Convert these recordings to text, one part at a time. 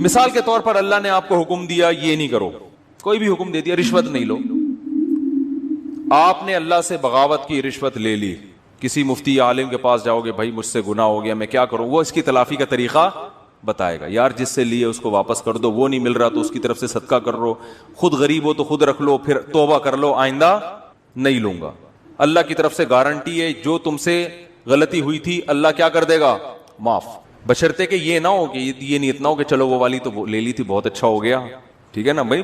مثال کے طور پر اللہ نے آپ کو حکم دیا یہ نہیں کرو، کوئی بھی حکم دے دیا، رشوت نہیں لو، آپ نے اللہ سے بغاوت کی، رشوت لے لی، کسی مفتی عالم کے پاس جاؤ گے، بھائی مجھ سے گناہ ہو گیا میں کیا کروں، وہ اس کی تلافی کا طریقہ بتائے گا، یار جس سے لیے اس کو واپس کر دو، وہ نہیں مل رہا تو اس کی طرف سے صدقہ کر لو، خود غریب ہو تو خود رکھ لو، پھر توبہ کر لو آئندہ نہیں لوں گا۔ اللہ کی طرف سے گارنٹی ہے جو تم سے غلطی ہوئی تھی اللہ کیا کر دے گا، معاف، بشرطے کہ یہ نہ ہو کہ یہ نیت نہ ہو کہ چلو وہ والی تو لے لی تھی بہت اچھا ہو گیا، ٹھیک ہے نا بھائی،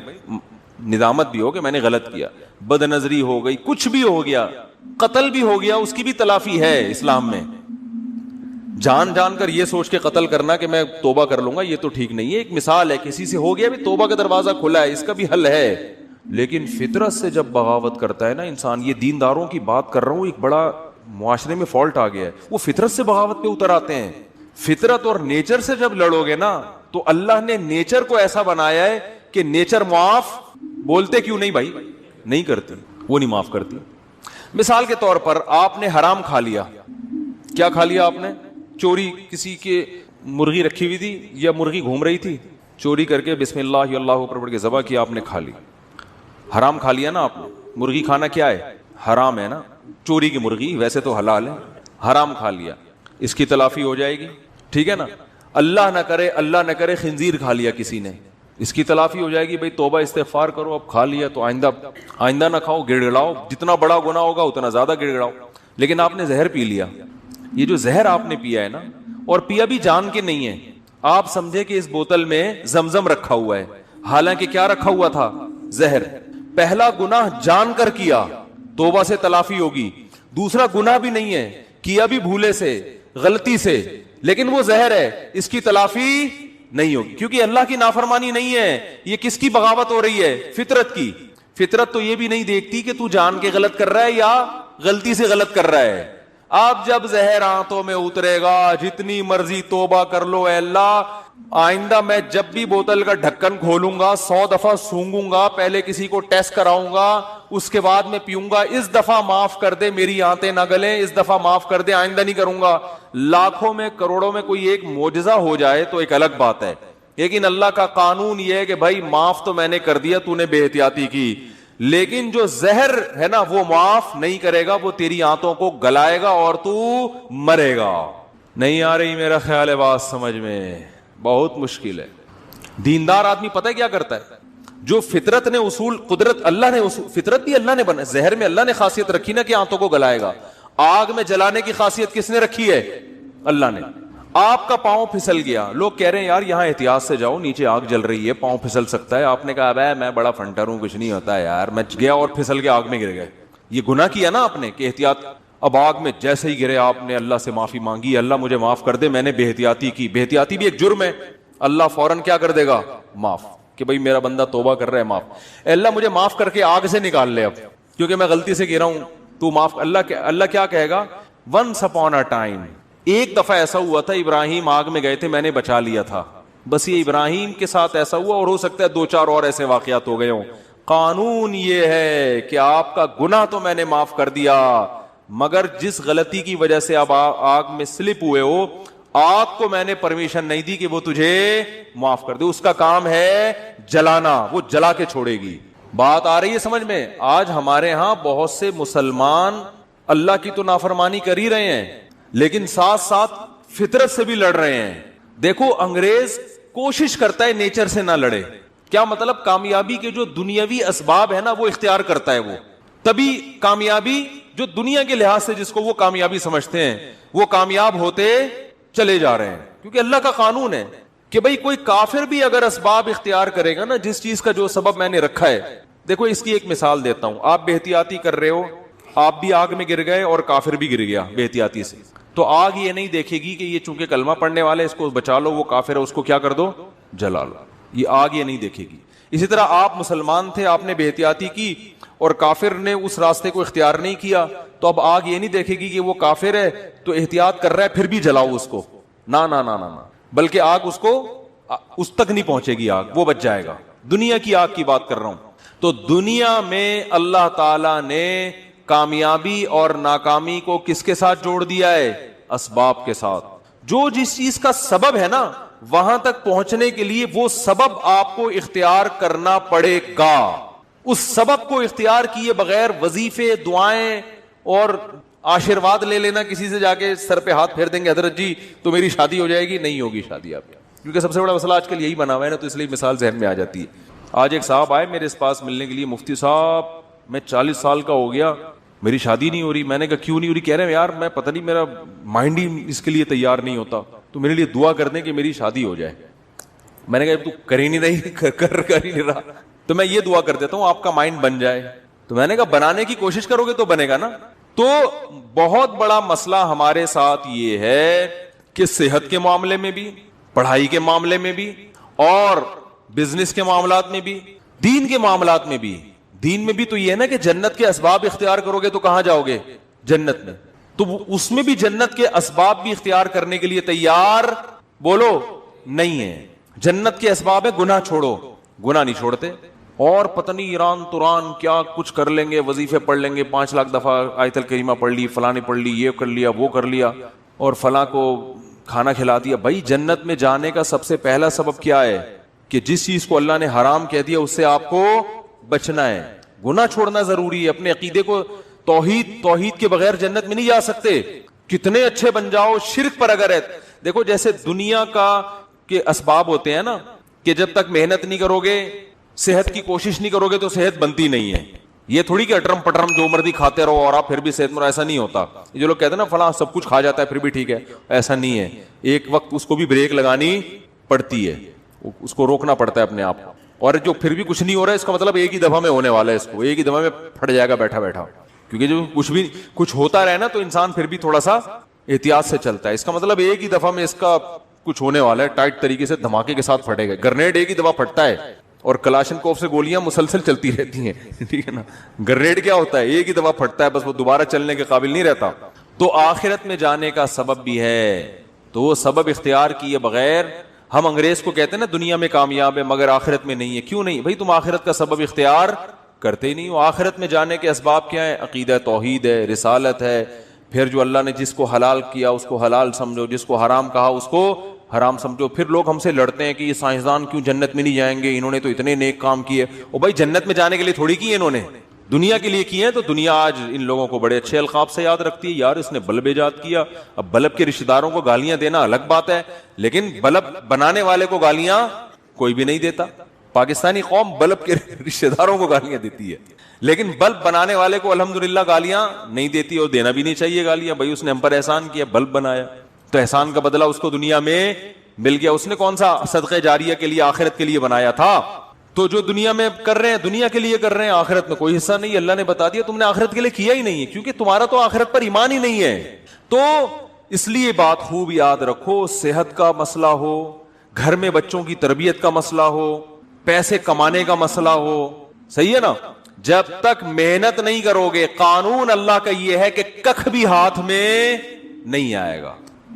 ندامت بھی ہو کہ میں نے غلط کیا، بد نظری ہو گئی، کچھ بھی ہو گیا، قتل بھی ہو گیا، اس کی بھی تلافی ہے اسلام میں۔ جان جان کر یہ سوچ کے قتل کرنا کہ میں توبہ کر لوں گا یہ تو ٹھیک نہیں ہے، ایک مثال ہے، کسی سے ہو گیا بھی توبہ کا دروازہ کھلا ہے، اس کا بھی حل ہے۔ لیکن فطرت سے جب بغاوت کرتا ہے نا انسان، یہ دینداروں کی بات کر رہا ہوں، ایک بڑا معاشرے میں فالٹ آ گیا ہے، وہ فطرت سے بغاوت پہ اتر آتے ہیں۔ فطرت اور نیچر سے جب لڑو گے نا تو اللہ نے نیچر کو ایسا بنایا ہے کہ نیچر معاف، بولتے کیوں نہیں بھائی، نہیں کرتی، وہ نہیں معاف کرتی۔ مثال کے طور پر آپ نے حرام کھا لیا، کیا کھا لیا آپ نے، چوری، کسی کے مرغی رکھی ہوئی تھی یا مرغی گھوم رہی تھی، چوری کر کے بسم اللہ اللہ اکبر پڑھ کے ذبح کیا، آپ نے کھا لی، حرام کھا لیا نا آپ نے۔ مرغی کھانا کیا ہے، حرام ہے نا، چوری کی مرغی ویسے تو حلال ہے، حرام کھا لیا، اس کی تلافی ہو جائے گی، ٹھیک ہے نا۔ اللہ نہ کرے خنزیر کھا لیا کسی نے، اس کی تلافی ہو جائے گی، بھائی توبہ استغفار کرو، اب کھا لیا تو آئندہ نہ کھاؤ، گڑ گڑاؤ، جتنا بڑا گناہ ہوگا اتنا زیادہ گڑ گڑاؤ۔ لیکن آپ نے زہر پی لیا، یہ جو زہر آپ نے پیا ہے نا، اور پیا بھی جان کے نہیں ہے، آپ سمجھے کہ اس بوتل میں زمزم رکھا ہوا ہے، حالانکہ کیا رکھا ہوا تھا، زہر۔ پہلا گناہ جان کر کیا، توبہ سے تلافی ہوگی، دوسرا گناہ بھی نہیں ہے، کیا بھی بھولے سے، غلطی سے، لیکن وہ زہر ہے، اس کی تلافی نہیں ہوگی، کیونکہ اللہ کی نافرمانی نہیں ہے، یہ کس کی بغاوت ہو رہی ہے، فطرت کی۔ فطرت تو یہ بھی نہیں دیکھتی کہ تو جان کے غلط کر رہا ہے یا غلطی سے غلط کر رہا ہے۔ اب جب زہر آنتوں میں اترے گا، جتنی مرضی توبہ کر لو، اے اللہ آئندہ میں جب بھی بوتل کا ڈھکن کھولوں گا 100 دفعہ سونگوں گا، پہلے کسی کو ٹیسٹ کراؤں گا، اس کے بعد میں پیوں گا، اس دفعہ معاف کر دے، میری آنتیں نہ گلیں، اس دفعہ معاف کر دے، آئندہ نہیں کروں گا۔ لاکھوں میں کروڑوں میں کوئی ایک معجزہ ہو جائے تو ایک الگ بات ہے، لیکن اللہ کا قانون یہ ہے کہ بھائی معاف تو میں نے کر دیا، تو نے بے احتیاطی کی، لیکن جو زہر ہے نا وہ معاف نہیں کرے گا، وہ تیری آنتوں کو گلائے گا اور تو مرے گا۔ نہیں آ رہی میرا خیال ہے بات سمجھ میں، بہت مشکل ہے۔ دیندار آدمی پتہ ہے کیا کرتا ہے، جو فطرت نے اصول، قدرت اللہ نے اصول، فطرت بھی اللہ نے بنا، زہر میں اللہ نے خاصیت رکھی نا کہ آنتوں کو گلائے گا، آگ میں جلانے کی خاصیت کس نے رکھی ہے، اللہ نے۔ آپ کا پاؤں پھسل گیا، لوگ کہہ رہے ہیں یار یہاں احتیاط سے جاؤ، نیچے آگ جل رہی ہے، پاؤں پھسل سکتا ہے، آپ نے کہا بھائی میں بڑا فنٹر ہوں، کچھ نہیں ہوتا ہے یار، میں گیا اور پھسل کے آگ میں گر گئے، یہ گناہ کیا نا آپ نے کہ احتیاط۔ اب آگ میں جیسے ہی گرے آپ نے اللہ سے معافی مانگی، اللہ مجھے معاف کر دے، میں نے بے احتیاطی کی، بے احتیاطی بھی ایک جرم ہے، اللہ فوراً کیا کر دے گا، معاف، کہ بھائی میرا بندہ توبہ کر رہا ہے، معاف، اے اللہ مجھے معاف کر کے آگ سے نکال لے اب، کیونکہ میں غلطی سے گرا ہوں، تو معاف۔ اللہ کیا کہے گا، ونس اپون اے ٹائم، ایک دفعہ ایسا ہوا تھا، ابراہیم آگ میں گئے تھے، میں نے بچا لیا تھا، بس یہ ابراہیم کے ساتھ ایسا ہوا، اور ہو سکتا ہے 2-4 اور ایسے واقعات ہو گئے ہوں۔ قانون یہ ہے کہ آپ کا گناہ تو میں نے معاف کر دیا، مگر جس غلطی کی وجہ سے آپ آگ میں سلپ ہوئے ہو، آگ کو میں نے پرمیشن نہیں دی کہ وہ تجھے معاف کر دے، اس کا کام ہے جلانا، وہ جلا کے چھوڑے گی۔ بات آ رہی ہے سمجھ میں؟ آج ہمارے ہاں بہت سے مسلمان اللہ کی تو نافرمانی کر ہی رہے ہیں، لیکن ساتھ ساتھ فطرت سے بھی لڑ رہے ہیں۔ دیکھو انگریز کوشش کرتا ہے نیچر سے نہ لڑے، کیا مطلب، کامیابی کے جو دنیاوی اسباب ہے نا وہ اختیار کرتا ہے، وہ تبھی کامیابی جو دنیا کے لحاظ سے جس کو وہ کامیابی سمجھتے ہیں وہ کامیاب ہوتے چلے جا رہے ہیں، کیونکہ اللہ کا قانون ہے کہ بھئی کوئی کافر بھی اگر اسباب اختیار کرے گا نا، جس چیز کا جو سبب میں نے رکھا ہے۔ دیکھو اس کی ایک مثال دیتا ہوں، آپ بے احتیاطی کر رہے ہو، آپ بھی آگ میں گر گئے اور کافر بھی گر گیا بے احتیاطی سے، تو آگ یہ نہیں دیکھے گی کہ یہ چونکہ کلمہ پڑھنے والے، اس کو بچا لو، وہ کافر ہے اس کو کیا کر دو، جلا لو، یہ آگ یہ نہیں دیکھے گی۔ اسی طرح آپ مسلمان تھے، آپ نے بے احتیاطی کی اور کافر نے اس راستے کو اختیار نہیں کیا، تو اب آگ یہ نہیں دیکھے گی کہ وہ کافر ہے تو احتیاط کر رہا ہے پھر بھی جلاؤ اس کو، نہ نہ نہ نہ، بلکہ آگ اس تک نہیں پہنچے گی، آگ وہ بچ جائے گا۔ دنیا کی آگ کی بات کر رہا ہوں۔ تو دنیا میں اللہ تعالی نے کامیابی اور ناکامی کو کس کے ساتھ جوڑ دیا ہے، اسباب کے ساتھ۔ جو جس چیز کا سبب ہے نا وہاں تک پہنچنے کے لیے وہ سبب آپ کو اختیار کرنا پڑے گا. اس سبب کو اختیار کیے بغیر وظیفے, دعائیں اور آشیرواد لے لینا کسی سے, جا کے سر پہ ہاتھ پھیر دیں گے حضرت جی تو میری شادی ہو جائے گی, نہیں ہوگی شادی آپ کی. کیونکہ سب سے بڑا مسئلہ آج کل یہی بنا ہوا ہے نا, تو اس لیے مثال ذہن میں آ جاتی ہے. آج ایک صاحب آئے میرے پاس ملنے کے لیے, مفتی صاحب میں 40 سال کا ہو گیا, میری شادی نہیں ہو رہی. میں نے کہا کیوں نہیں ہو رہی؟ کہہ رہے ہیں یار میں پتہ نہیں, میرا مائنڈ ہی اس کے لیے تیار نہیں ہوتا, تو میرے لیے دعا کر دیں کہ میری شادی ہو جائے. میں نے کہا تو کر ہی نہیں رہی, کر ہی نہیں رہا, تو میں یہ دعا کر دیتا ہوں آپ کا مائنڈ بن جائے. تو میں نے کہا بنانے کی کوشش کرو گے تو بنے گا نا. تو بہت بڑا مسئلہ ہمارے ساتھ یہ ہے کہ صحت کے معاملے میں بھی, پڑھائی کے معاملے میں بھی, اور بزنس کے معاملات میں بھی, دین کے معاملات میں بھی. دین میں بھی تو یہ ہے نا کہ جنت کے اسباب اختیار کرو گے تو کہاں جاؤ گے؟ جنت میں. تو اس میں بھی جنت کے اسباب بھی اختیار کرنے کے لیے تیار بولو نہیں ہے. جنت کے اسباب ہے گناہ چھوڑو, گناہ نہیں چھوڑتے, اور پتہ نہیں ایران توران کیا کچھ کر لیں گے, وظیفے پڑھ لیں گے, 5 لاکھ دفعہ آیت الکریمہ پڑھ لی, فلاں نے پڑھ لی, یہ کر لیا, وہ کر لیا, اور فلاں کو کھانا کھلا دیا. بھائی جنت میں جانے کا سب سے پہلا سبب کیا ہے؟ کہ جس چیز کو اللہ نے حرام کہہ دیا اس سے آپ کو بچنا ہے. گناہ چھوڑنا ضروری ہے. اپنے عقیدے کو توحید کے بغیر جنت میں نہیں جا سکتے. کتنے اچھے بن جاؤ, شرک پر اگر ہے. دیکھو جیسے دنیا کا کے اسباب ہوتے ہیں نا, کہ جب تک محنت نہیں کرو گے, صحت کی کوشش نہیں کرو گے تو صحت بنتی نہیں ہے. یہ تھوڑی کہ اٹرم پٹرم جو مرضی کھاتے رہو اور آپ پھر بھی صحت مند, ایسا نہیں ہوتا. جو لوگ کہتے ہیں نا فلاں سب کچھ کھا جاتا ہے پھر بھی ٹھیک ہے, ایسا نہیں ہے. ایک وقت اس کو بھی بریک لگانی پڑتی ہے, اس کو روکنا پڑتا ہے اپنے آپ کو. اور جو پھر بھی کچھ نہیں ہو رہا ہے اس کا مطلب ایک ہی دفعہ میں ہونے والا ہے, اس کو ایک ہی دفعہ میں پھٹ جائے گا بیٹھا بیٹھا. کیونکہ جو کچھ ہوتا رہے نا تو انسان پھر بھی تھوڑا سا احتیاط سے چلتا ہے. اس کا مطلب ایک ہی دفعہ میں اس کا کچھ ہونے والا ہے, ٹائٹ طریقے سے دھماکے کے ساتھ پھٹے گا. گرنیڈ ایک ہی دفعہ پھٹتا ہے, اور کلاشن کوف سے گولیاں مسلسل چلتی رہتی ہیں, ٹھیک ہے نا. گرنیڈ کیا ہوتا ہے؟ ایک ہی دفعہ پھٹتا ہے, بس وہ دوبارہ چلنے کے قابل نہیں رہتا. تو آخرت میں جانے کا سبب بھی ہے, تو وہ سبب اختیار کیے بغیر ہم انگریز کو کہتے ہیں نا دنیا میں کامیاب ہے مگر آخرت میں نہیں ہے. کیوں نہیں بھائی؟ تم آخرت کا سبب اختیار کرتے ہی نہیں ہو. آخرت میں جانے کے اسباب کیا ہیں؟ عقیدہ توحید ہے, رسالت ہے, پھر جو اللہ نے جس کو حلال کیا اس کو حلال سمجھو, جس کو حرام کہا اس کو حرام سمجھو. پھر لوگ ہم سے لڑتے ہیں کہ یہ سائنسدان کیوں جنت میں نہیں جائیں گے, انہوں نے تو اتنے نیک کام کیے. اور بھائی جنت میں جانے کے لیے تھوڑی کیے انہوں نے, دنیا کے لیے کیے ہیں. تو دنیا آج ان لوگوں کو بڑے اچھے القاب سے یاد رکھتی ہے, یار اس نے بلب ایجاد کیا. اب بلب کے رشتہ داروں کو گالیاں دینا الگ بات ہے, لیکن بلب بنانے والے کو گالیاں کوئی بھی نہیں دیتا. پاکستانی قوم بلب کے رشتہ داروں کو گالیاں دیتی ہے, لیکن بلب بنانے والے کو الحمدللہ گالیاں نہیں دیتی, اور دینا بھی نہیں چاہیے گالیاں. بھائی اس نے ہم پر احسان کیا, بلب بنایا, تو احسان کا بدلہ اس کو دنیا میں مل گیا. اس نے کون سا صدقہ جاریہ کے لیے آخرت کے لیے بنایا تھا؟ تو جو دنیا میں کر رہے ہیں دنیا کے لیے کر رہے ہیں, آخرت میں کوئی حصہ نہیں. اللہ نے بتا دیا تم نے آخرت کے لیے کیا ہی نہیں ہے, کیونکہ تمہارا تو آخرت پر ایمان ہی نہیں ہے. تو اس لیے بات خوب یاد رکھو, صحت کا مسئلہ ہو, گھر میں بچوں کی تربیت کا مسئلہ ہو, پیسے کمانے کا مسئلہ ہو, صحیح ہے نا, جب تک محنت نہیں کرو گے, قانون اللہ کا یہ ہے کہ کخ بھی ہاتھ میں نہیں آئے گا,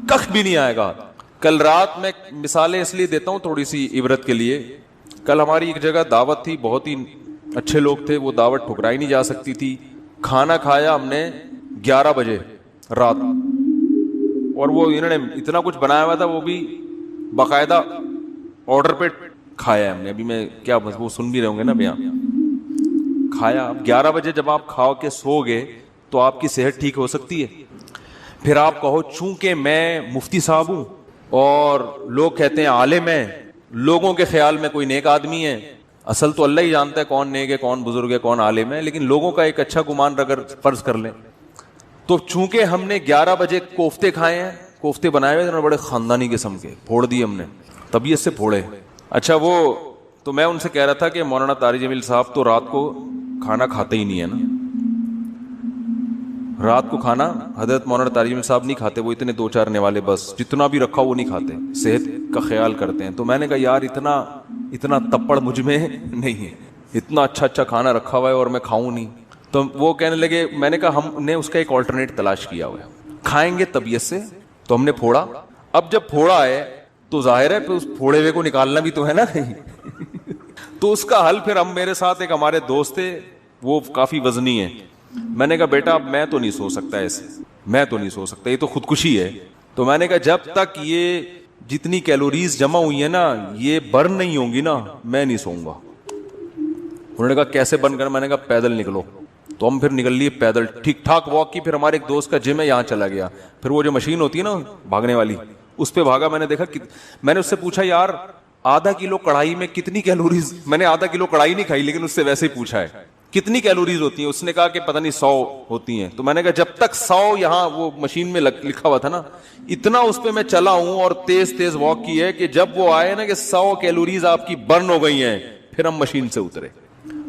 کخ بھی نہیں آئے گا. کل رات میں مثالیں اس لیے دیتا ہوں تھوڑی سی عبرت کے لیے. کل ہماری ایک جگہ دعوت تھی, بہت ہی اچھے لوگ تھے, وہ دعوت ٹھکرائی نہیں جا سکتی تھی. کھانا کھایا ہم نے 11 بجے رات, اور وہ انہوں نے اتنا کچھ بنایا ہوا تھا, وہ بھی باقاعدہ آرڈر پہ کھایا ہم نے. ابھی میں کیا وہ سن بھی رہے ہوں گے نا بیان. کھایا, اب 11 بجے جب آپ کھاؤ کے سو گے تو آپ کی صحت ٹھیک ہو سکتی ہے؟ پھر آپ کہو چونکہ میں مفتی صاحب ہوں اور لوگ کہتے ہیں عالم ہے, لوگوں کے خیال میں کوئی نیک آدمی ہے. اصل تو اللہ ہی جانتا ہے کون نیک ہے, کون بزرگ ہے, کون عالم ہے, لیکن لوگوں کا ایک اچھا گمان اگر فرض کر لیں تو چونکہ ہم نے 11 بجے کوفتے کھائے ہیں, کوفتے بنائے ہوئے بڑے خاندانی قسم کے, پھوڑ دیے ہم نے, طبیعت سے پھوڑے. اچھا وہ تو میں ان سے کہہ رہا تھا کہ مولانا طارق جمیل صاحب تو رات کو کھانا کھاتے ہی نہیں ہے نا, رات کو کھانا حضرت مولانا طارق جمیل صاحب نہیں کھاتے, وہ اتنے 2-4 والے بس جتنا بھی رکھا وہ نہیں کھاتے, صحت کا خیال کرتے ہیں. تو میں نے کہا یار اتنا تپڑ مجھ میں نہیں ہے, اتنا اچھا کھانا رکھا ہوا ہے اور میں کھاؤں نہیں. تو وہ کہنے لگے, میں نے کہا ہم نے اس کا ایک آلٹرنیٹ تلاش کیا ہوا ہے, کھائیں گے طبیعت سے. تو ہم نے پھوڑا, اب جب پھوڑا ہے تو ظاہر ہے پھر اس پھوڑے ہوئے کو نکالنا بھی تو ہے نا. تو اس کا حل پھر ہم, میرے ساتھ ایک ہمارے دوست تھے وہ کافی وزنی ہیں, میں نے کہا بیٹا اب میں تو نہیں سو سکتا ایسے, میں تو نہیں سو سکتا, یہ تو خودکشی ہے. تو میں نے کہا جب تک یہ جتنی کیلوریز جمع ہوئی ہیں نا یہ برن نہیں ہوں گی نا میں نہیں سوؤں گا. انہوں نے کہا کیسے برن کرنا؟ میں نے کہا پیدل نکلو. تو ہم پھر نکل لیے پیدل, ٹھیک ٹھاک واک کی. پھر ہمارے ایک دوست کا جم ہے یہاں چلا گیا. پھر وہ جو مشین ہوتی ہے نا بھاگنے والی اس پہ بھاگا. میں نے دیکھا میں نے اس سے پوچھا یار آدھا کلو کڑھائی میں کتنی کیلوریز؟ میں نے آدھا کلو کڑھائی نہیں کھائی لیکن اس سے ویسے ہی پوچھا ہے کتنی کیلوریز ہوتی ہیں. اس نے کہا کہ پتہ نہیں 100 ہوتی ہیں. تو میں نے کہا جب تک 100 یہاں وہ مشین میں لکھا ہوا تھا نا اتنا اس پہ میں چلا ہوں اور تیز تیز واک کی ہے کہ جب وہ آئے نا کہ 100 کیلوریز آپ کی برن ہو گئی ہیں پھر ہم مشین سے اترے.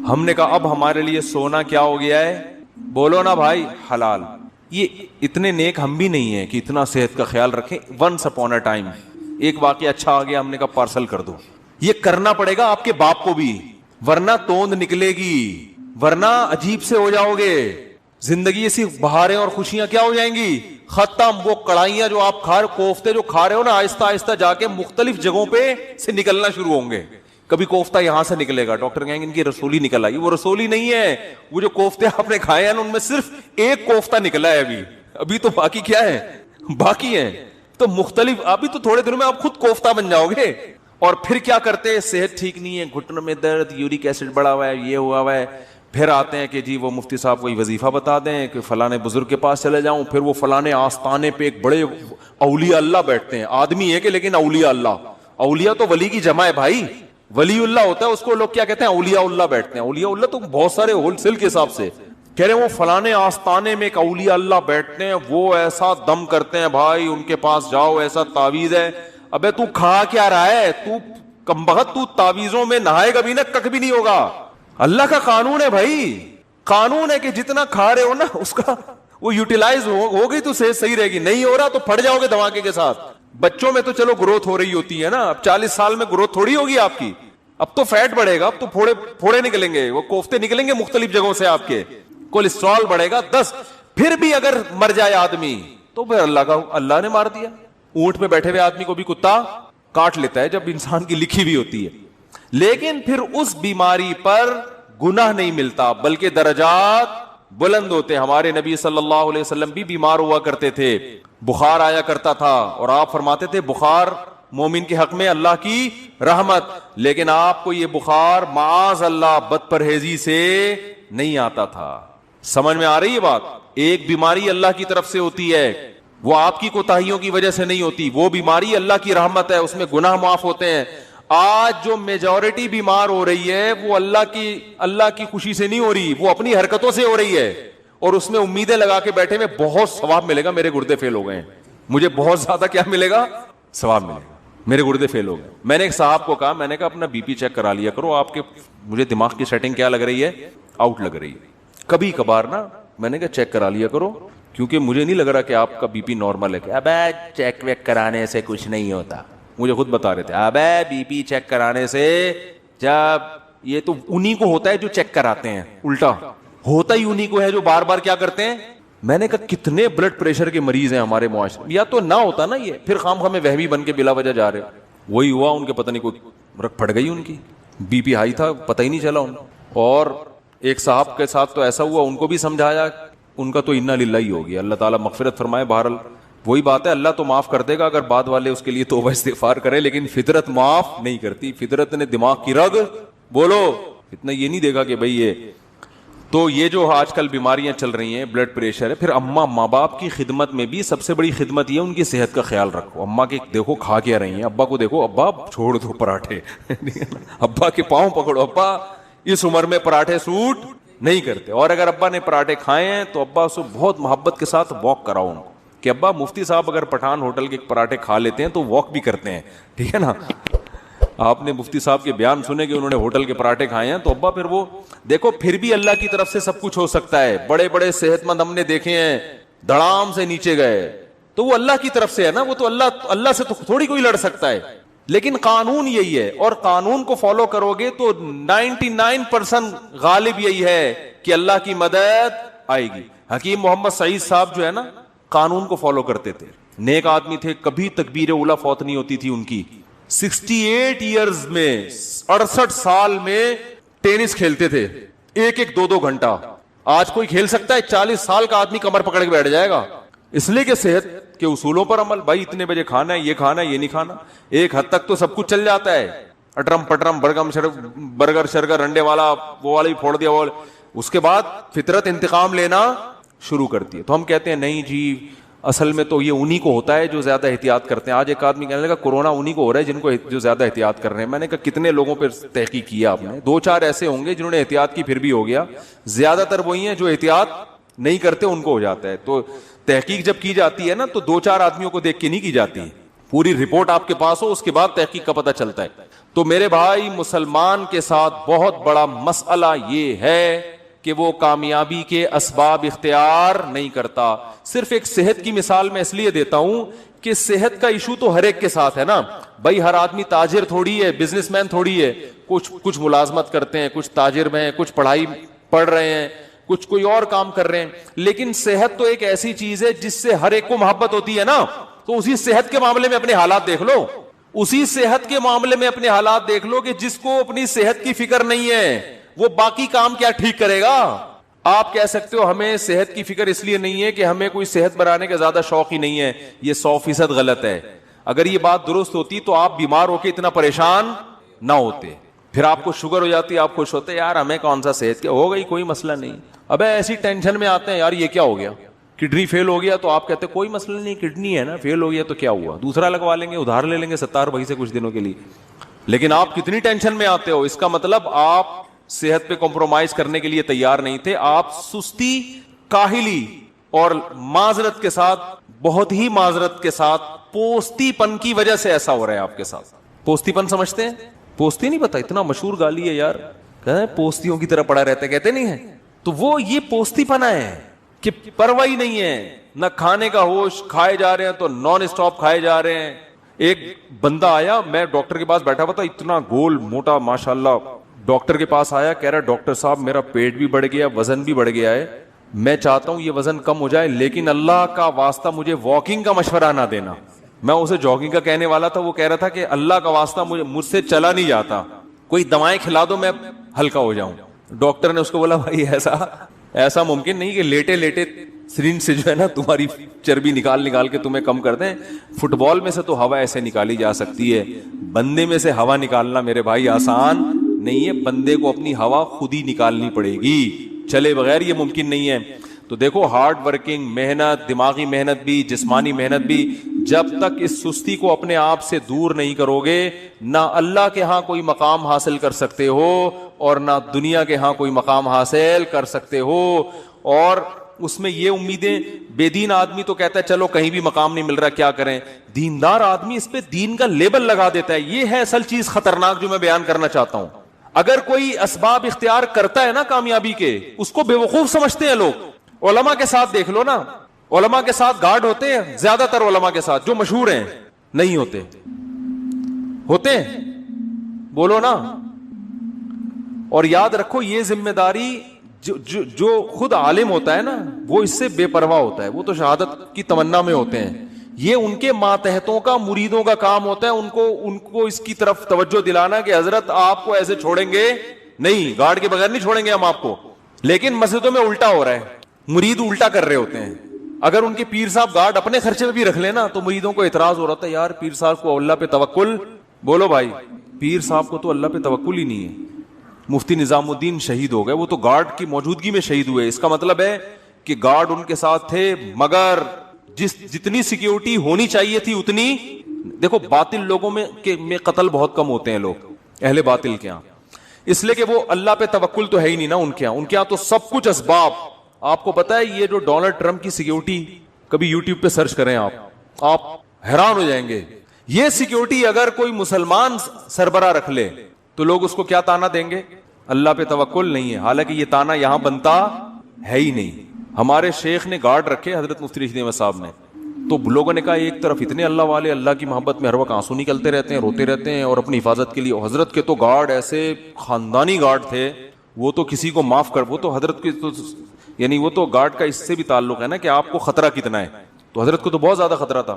ہم نے کہا اب ہمارے لیے سونا کیا ہو گیا ہے؟ بولو نا بھائی, حلال. یہ اتنے نیک ہم بھی نہیں ہیں کہ اتنا صحت کا خیال رکھیں. ونس اپون اے ٹائم ایک واقعہ اچھا آ گیا, ہم نے کہا پارسل کر دو. یہ کرنا پڑے گا آپ کے باپ کو بھی, ورنہ توند نکلے گی, ورنہ عجیب سے ہو جاؤ گے. زندگی ایسی بہاریں اور خوشیاں کیا ہو جائیں گی, ختم. وہ کڑھائیاں جو آپ کھا رہے, کوفتے جو کھا رہے ہو نا, آہستہ آہستہ جا کے مختلف جگہوں پہ سے نکلنا شروع ہوں گے. کبھی کوفتہ یہاں سے نکلے گا, ڈاکٹر کہیں گے ان کی رسولی نکل آئی. وہ رسولی نہیں ہے, وہ جو کوفتے آپ نے کھائے ہیں نا ان میں صرف ایک کوفتہ نکلا ہے ابھی تو باقی کیا ہے, باقی ہے. تو مختلف, ابھی تو تھوڑے دنوں میں آپ خود کوفتہ بن جاؤ گے. اور پھر کیا کرتے ہیں, صحت ٹھیک نہیں ہے, گھٹنوں میں درد, یورک ایسڈ بڑھا ہوا ہے, یہ ہوا ہوا ہے. پھر آتے ہیں کہ جی وہ مفتی صاحب کوئی وظیفہ بتا دیں کہ فلانے بزرگ کے پاس چلے جاؤں. پھر وہ فلانے آستانے پہ ایک بڑے اولیاء اللہ بیٹھتے ہیں. آدمی ہے کہ لیکن اولیاء اللہ, اولیاء تو ولی کی جمع ہے بھائی. ولی اللہ ہوتا ہے اس کو لوگ کیا کہتے ہیں, اولیاء اللہ بیٹھتے ہیں. اولیاء اللہ تو بہت سارے ہول سیل کے حساب سے کہہ رہے ہیں. وہ فلانے آستانے میں ایک اولیاء اللہ بیٹھتے ہیں, وہ ایسا دم کرتے ہیں بھائی, ان کے پاس جاؤ ایسا تعویذ ہے. ابے تو کھا کیا رہا ہے, تو کمبخت, تو تعویذوں میں نہائے گا بھی نا کک بھی نہیں ہوگا. اللہ کا قانون ہے بھائی, قانون ہے کہ جتنا کھا رہے ہو نا اس کا وہ یوٹیلائز ہوگی تو صحیح رہے گی. نہیں ہو رہا تو پھٹ جاؤ گے دھماکے کے ساتھ. بچوں میں تو چلو گروتھ ہو رہی ہوتی ہے نا, اب 40 سال میں گروتھ تھوڑی ہوگی آپ کی. اب تو فیٹ بڑھے گا, اب تو پھوڑے نکلیں گے, وہ کوفتے نکلیں گے مختلف جگہوں سے آپ کے, کولیسٹرول بڑھے گا 10. پھر بھی اگر مر جائے آدمی تو پھر اللہ نے مار دیا. اونٹ پہ بیٹھے ہوئے آدمی کو بھی کتا کاٹ لیتا ہے جب انسان کی لکھی بھی ہوتی ہے. لیکن پھر اس بیماری پر گناہ نہیں ملتا بلکہ درجات بلند ہوتے. ہمارے نبی صلی اللہ علیہ وسلم بھی بیمار ہوا کرتے تھے, بخار آیا کرتا تھا, اور آپ فرماتے تھے بخار مومن کے حق میں اللہ کی رحمت. لیکن آپ کو یہ بخار معاذ اللہ بد پرہیزی سے نہیں آتا تھا. سمجھ میں آ رہی ہے بات؟ ایک بیماری اللہ کی طرف سے ہوتی ہے, وہ آپ کی کوتاہیوں کی وجہ سے نہیں ہوتی. وہ بیماری اللہ کی رحمت ہے, اس میں گناہ معاف ہوتے ہیں. آج جو میجورٹی بیمار ہو رہی ہے وہ اللہ کی خوشی سے نہیں ہو رہی, وہ اپنی حرکتوں سے ہو رہی ہے, اور اس میں امیدیں لگا کے بیٹھے میں بہت ثواب ملے گا, میرے گردے فیل ہو گئے ہیں, مجھے بہت زیادہ کیا ملے گا, ثواب ملے گا, میرے گردے فیل ہو گئے. میں نے ایک صاحب کو کہا, میں نے کہا اپنا بی پی چیک کرا لیا کرو, آپ کے مجھے دماغ کی سیٹنگ کیا لگ رہی ہے, آؤٹ لگ رہی ہے. کبھی کبھار نا میں نے کہا چیک کرا لیا کرو, کیونکہ مجھے نہیں لگ رہا کہ آپ کا بی پی نارمل ہے. کہ ابے چیک ویک کرانے سے کچھ نہیں ہوتا, مجھے خود بتا رہے تھے ابے بی پی چیک کرانے سے, جب یہ تو انہی کو ہوتا ہے جو چیک کراتے ہیں, الٹا ہوتا ہی انہی کو ہے جو بار بار کیا کرتے ہیں. میں نے کہا کتنے بلڈ پریشر کے مریض ہیں ہمارے معاشرے میں, یا تو نہ ہوتا نا یہ, پھر خام خام میں وہمی بن کے بلا وجہ جا رہے. وہی ہوا, ان کے پتہ نہیں کوئی رکھ پھٹ گئی, ان کی بی پی ہائی تھا, پتہ ہی نہیں چلا ان. اور ایک صاحب کے ساتھ تو ایسا ہوا, ان کو بھی سمجھایا, ان کا تو انا للہ ہی ہو گیا, اللہ تعالیٰ مغفرت فرمائے. بہرحال وہی بات ہے, اللہ تو معاف کر دے گا اگر بعد والے اس کے لیے توبہ استغفار کرے, لیکن فطرت معاف نہیں کرتی. فطرت نے دماغ کی رگ, بولو, اتنا یہ نہیں دے گا کہ بھئی یہ. تو یہ جو آج کل بیماریاں چل رہی ہیں, بلڈ پریشر ہے, پھر اماں ماں باپ کی خدمت میں بھی سب سے بڑی خدمت یہ ان کی صحت کا خیال رکھو. اماں کے دیکھو کھا کیا رہی ہیں, ابا کو دیکھو, ابا چھوڑ دو پراٹھے, ابا کے پاؤں پکڑو, ابا اس عمر میں پراٹھے سوٹ نہیں کرتے. اور اگر ابا نے پراٹھے کھائے ہیں تو ابا سے بہت محبت کے ساتھ واک کراؤ ان کو, کہ ابا مفتی صاحب اگر پٹھان ہوٹل کے پراٹھے کھا لیتے ہیں تو واک بھی کرتے ہیں, ٹھیک ہے نا. آپ نے مفتی صاحب کے بیان سنے کہ انہوں نے ہوٹل کے پراٹھے کھائے ہیں, تو ابا پھر وہ دیکھو, پھر بھی اللہ کی طرف سے سب کچھ ہو سکتا ہے. بڑے بڑے صحت مند ہم نے دیکھے ہیں دھڑام سے نیچے گئے, تو وہ اللہ کی طرف سے ہے نا, وہ تو اللہ سے تو تھوڑی کوئی لڑ سکتا ہے. لیکن قانون یہی ہے, اور قانون کو فالو کرو گے تو 99% غالب یہی ہے کہ اللہ کی مدد آئے گی. حکیم محمد سعید صاحب جو ہے نا, قانون کو فالو کرتے تھے, نیک آدمی تھے, کبھی تکبیر اولا فوت نہیں ہوتی تھی ان کی. 68 ایئرز میں 68 سال میں ٹینس کھیلتے تھے, 1-2 گھنٹہ. آج کوئی کھیل سکتا ہے؟ 40 سال کا آدمی کمر پکڑ کے بیٹھ جائے گا, اس لیے کہ صحت کے اصولوں پر عمل. بھائی اتنے بجے کھانا ہے، یہ نہیں کھانا. ایک حد تک تو سب کچھ چل جاتا ہے، اٹرم پٹرم برگر شرگر انڈے والا وہ والا بھی پھوڑ دیا. اس کے بعد فطرت انتقام لینا شروع کرتی ہے. تو ہم کہتے ہیں نہیں جی اصل میں تو یہ انہی کو ہوتا ہے جو زیادہ احتیاط کرتے ہیں. آج ایک آدمی کہنے لگا کورونا انہی کو ہو رہا ہے جن کو جو زیادہ احتیاط کر رہے ہیں. میں نے کہا کتنے لوگوں پہ تحقیق کیا آپ نے؟ 2-4 ایسے ہوں گے جنہوں نے احتیاط کی پھر بھی ہو گیا. زیادہ تر وہی ہیں جو احتیاط نہیں کرتے ان کو ہو جاتا ہے. تو تحقیق جب کی جاتی ہے نا تو 2-4 آدمیوں کو دیکھ کے نہیں کی جاتی، پوری رپورٹ آپ کے پاس ہو اس کے بعد تحقیق کا پتہ چلتا ہے. تو میرے بھائی مسلمان کے ساتھ بہت بڑا مسئلہ یہ ہے کہ وہ کامیابی کے اسباب اختیار نہیں کرتا. صرف ایک صحت کی مثال میں اس لیے دیتا ہوں کہ صحت کا ایشو تو ہر ایک کے ساتھ ہے نا بھائی. ہر آدمی تاجر تھوڑی ہے، بزنس مین تھوڑی ہے. کچھ ملازمت کرتے ہیں، کچھ تاجر میں ہیں، کچھ پڑھائی پڑھ رہے ہیں، کچھ کوئی اور کام کر رہے ہیں. لیکن صحت تو ایک ایسی چیز ہے جس سے ہر ایک کو محبت ہوتی ہے نا. تو اسی صحت کے معاملے میں اپنے حالات دیکھ لو، اسی صحت کے معاملے میں اپنے حالات دیکھ لو کہ جس کو اپنی صحت کی فکر نہیں ہے وہ باقی کام کیا ٹھیک کرے گا. آپ کہہ سکتے ہو ہمیں صحت کی فکر اس لیے نہیں ہے کہ ہمیں کوئی صحت بنانے کا زیادہ شوق ہی نہیں ہے. یہ 100% غلط ہے. اگر یہ بات درست ہوتی تو آپ بیمار ہو کے اتنا پریشان نہ ہوتے. پھر آپ کو شوگر ہو جاتی، آپ خوش ہوتے یار ہمیں کون سا صحت کیا ہو گئی، کوئی مسئلہ نہیں. ابے ایسی ٹینشن میں آتے ہیں یار یہ کیا ہو گیا، کڈنی فیل ہو گیا، تو آپ کہتے کوئی مسئلہ نہیں، کڈنی ہے نا فیل ہو گیا تو کیا ہوا، دوسرا لگوا لیں گے، ادھار لے لیں گے 70 بھائی سے کچھ دنوں کے لیے. لیکن آپ کتنی ٹینشن میں آتے ہو، اس کا مطلب آپ صحت پہ کمپرومائز کرنے کے لیے تیار نہیں تھے. آپ سستی، کاہلی اور معذرت کے ساتھ، بہت ہی معذرت کے ساتھ، پوستی پن کی وجہ سے ایسا ہو رہا ہے آپ کے ساتھ. پوستی پن سمجھتے ہیں؟ پوستی نہیں پتا، اتنا مشہور گالی ہے یار، کہتے ہیں پوستیوں کی طرح پڑا رہتا ہے، کہتے نہیں ہے. تو وہ یہ پوستی پنا ہے کہ پرواہ ہی نہیں ہے، نہ کھانے کا ہوش، کھائے جا رہے ہیں تو نان اسٹاپ کھائے جا رہے ہیں. ایک بندہ آیا، میں ڈاکٹر کے پاس بیٹھا ہوا تھا، اتنا گول موٹا ماشاءاللہ. ڈاکٹر کے پاس آیا، کہہ رہا ڈاکٹر صاحب میرا پیٹ بھی بڑھ گیا، وزن بھی بڑھ گیا ہے، میں چاہتا ہوں یہ وزن کم ہو جائے لیکن اللہ کا واسطہ مجھے واکنگ کا مشورہ نہ دینا. میں اسے جاگنگ کا کہنے والا تھا، وہ کہہ رہا تھا کہ اللہ کا واسطہ مجھ سے چلا نہیں جاتا، کوئی دوائیں کھلا دو میں ہلکا ہو جاؤں. ڈاکٹر نے اس کو بولا بھائی ایسا ممکن نہیں کہ لیٹے لیٹے سرنج سے جو ہے نا تمہاری چربی نکال کے تمہیں کم کر دیں. فٹ بال میں سے تو ہوا ایسے نکالی جا سکتی ہے، بندے میں سے ہوا نکالنا میرے بھائی آسان نہیں ہے. بندے کو اپنی ہوا خود ہی نکالنی پڑے گی، چلے بغیر یہ ممکن نہیں ہے. تو دیکھو ہارڈ ورکنگ محنت، دماغی محنت بھی، جسمانی محنت بھی، جب تک اس سستی کو اپنے آپ سے دور نہیں کرو گے نہ اللہ کے ہاں کوئی مقام حاصل کر سکتے ہو اور نہ دنیا کے ہاں کوئی مقام حاصل کر سکتے ہو. اور اس میں یہ امیدیں، بے دین آدمی تو کہتا ہے چلو کہیں بھی مقام نہیں مل رہا کیا کریں، دیندار آدمی اس پہ دین کا لیبل لگا دیتا ہے. یہ ہے اصل چیز خطرناک جو میں بیان کرنا چاہتا ہوں. اگر کوئی اسباب اختیار کرتا ہے نا کامیابی کے، اس کو بے وقوف سمجھتے ہیں لوگ. علماء کے ساتھ دیکھ لو نا، علماء کے ساتھ گارڈ ہوتے ہیں، زیادہ تر علماء کے ساتھ جو مشہور ہیں نہیں ہوتے. ہوتے ہیں؟ بولو نا. اور یاد رکھو یہ ذمہ داری جو خود عالم ہوتا ہے نا وہ اس سے بے پرواہ ہوتا ہے، وہ تو شہادت کی تمنا میں ہوتے ہیں. یہ ان کے ماتحتوں کا، مریدوں کا کام ہوتا ہے ان کو اس کی طرف توجہ دلانا کہ حضرت آپ کو ایسے چھوڑیں گے نہیں، گارڈ کے بغیر نہیں چھوڑیں گے ہم آپ کو. لیکن مسجدوں میں الٹا ہو رہا ہے، مرید الٹا کر رہے ہوتے ہیں. اگر ان کے پیر صاحب گارڈ اپنے خرچے میں بھی رکھ لینا تو مریدوں کو اعتراض ہو رہا تھا یار پیر صاحب کو اللہ پہ توکل. بولو بھائی، پیر صاحب کو تو اللہ پہ توکل ہی نہیں ہے. مفتی نظام الدین شہید ہو گئے، وہ تو گارڈ کی موجودگی میں شہید ہوئے. اس کا مطلب ہے کہ گارڈ ان کے ساتھ تھے مگر جتنی سیکیورٹی ہونی چاہیے تھی اتنی. دیکھو باطل لوگوں میں قتل بہت کم ہوتے ہیں لوگ اہل باطل کے ہاں، اس لیے کہ وہ اللہ پہ توکل تو ہے ہی نہیں نا ان کے یہاں تو سب کچھ اسباب. آپ کو پتا ہے یہ جو ڈونلڈ ٹرمپ کی سیکیورٹی، کبھی یوٹیوب پہ سرچ کریں آپ حیران ہو جائیں گے. یہ سیکیورٹی اگر کوئی مسلمان سربراہ رکھ لے تو لوگ اس کو کیا تانا دیں گے؟ اللہ پہ توکل نہیں ہے. حالانکہ یہ تانا یہاں بنتا ہے ہی نہیں. ہمارے شیخ نے گارڈ رکھے حضرت مفتی رشید احمد صاحب نے، تو لوگوں نے کہا ایک طرف اتنے اللہ والے اللہ کی محبت میں ہر وقت آنسو نکلتے رہتے ہیں، روتے رہتے ہیں اور اپنی حفاظت کے لیے. حضرت کے تو گارڈ ایسے خاندانی گارڈ تھے، وہ تو کسی کو معاف کر، وہ تو حضرت کے تو یعنی وہ تو گارڈ کا اس سے بھی تعلق ہے نا کہ آپ کو خطرہ کتنا ہے. تو حضرت کو تو بہت زیادہ خطرہ تھا.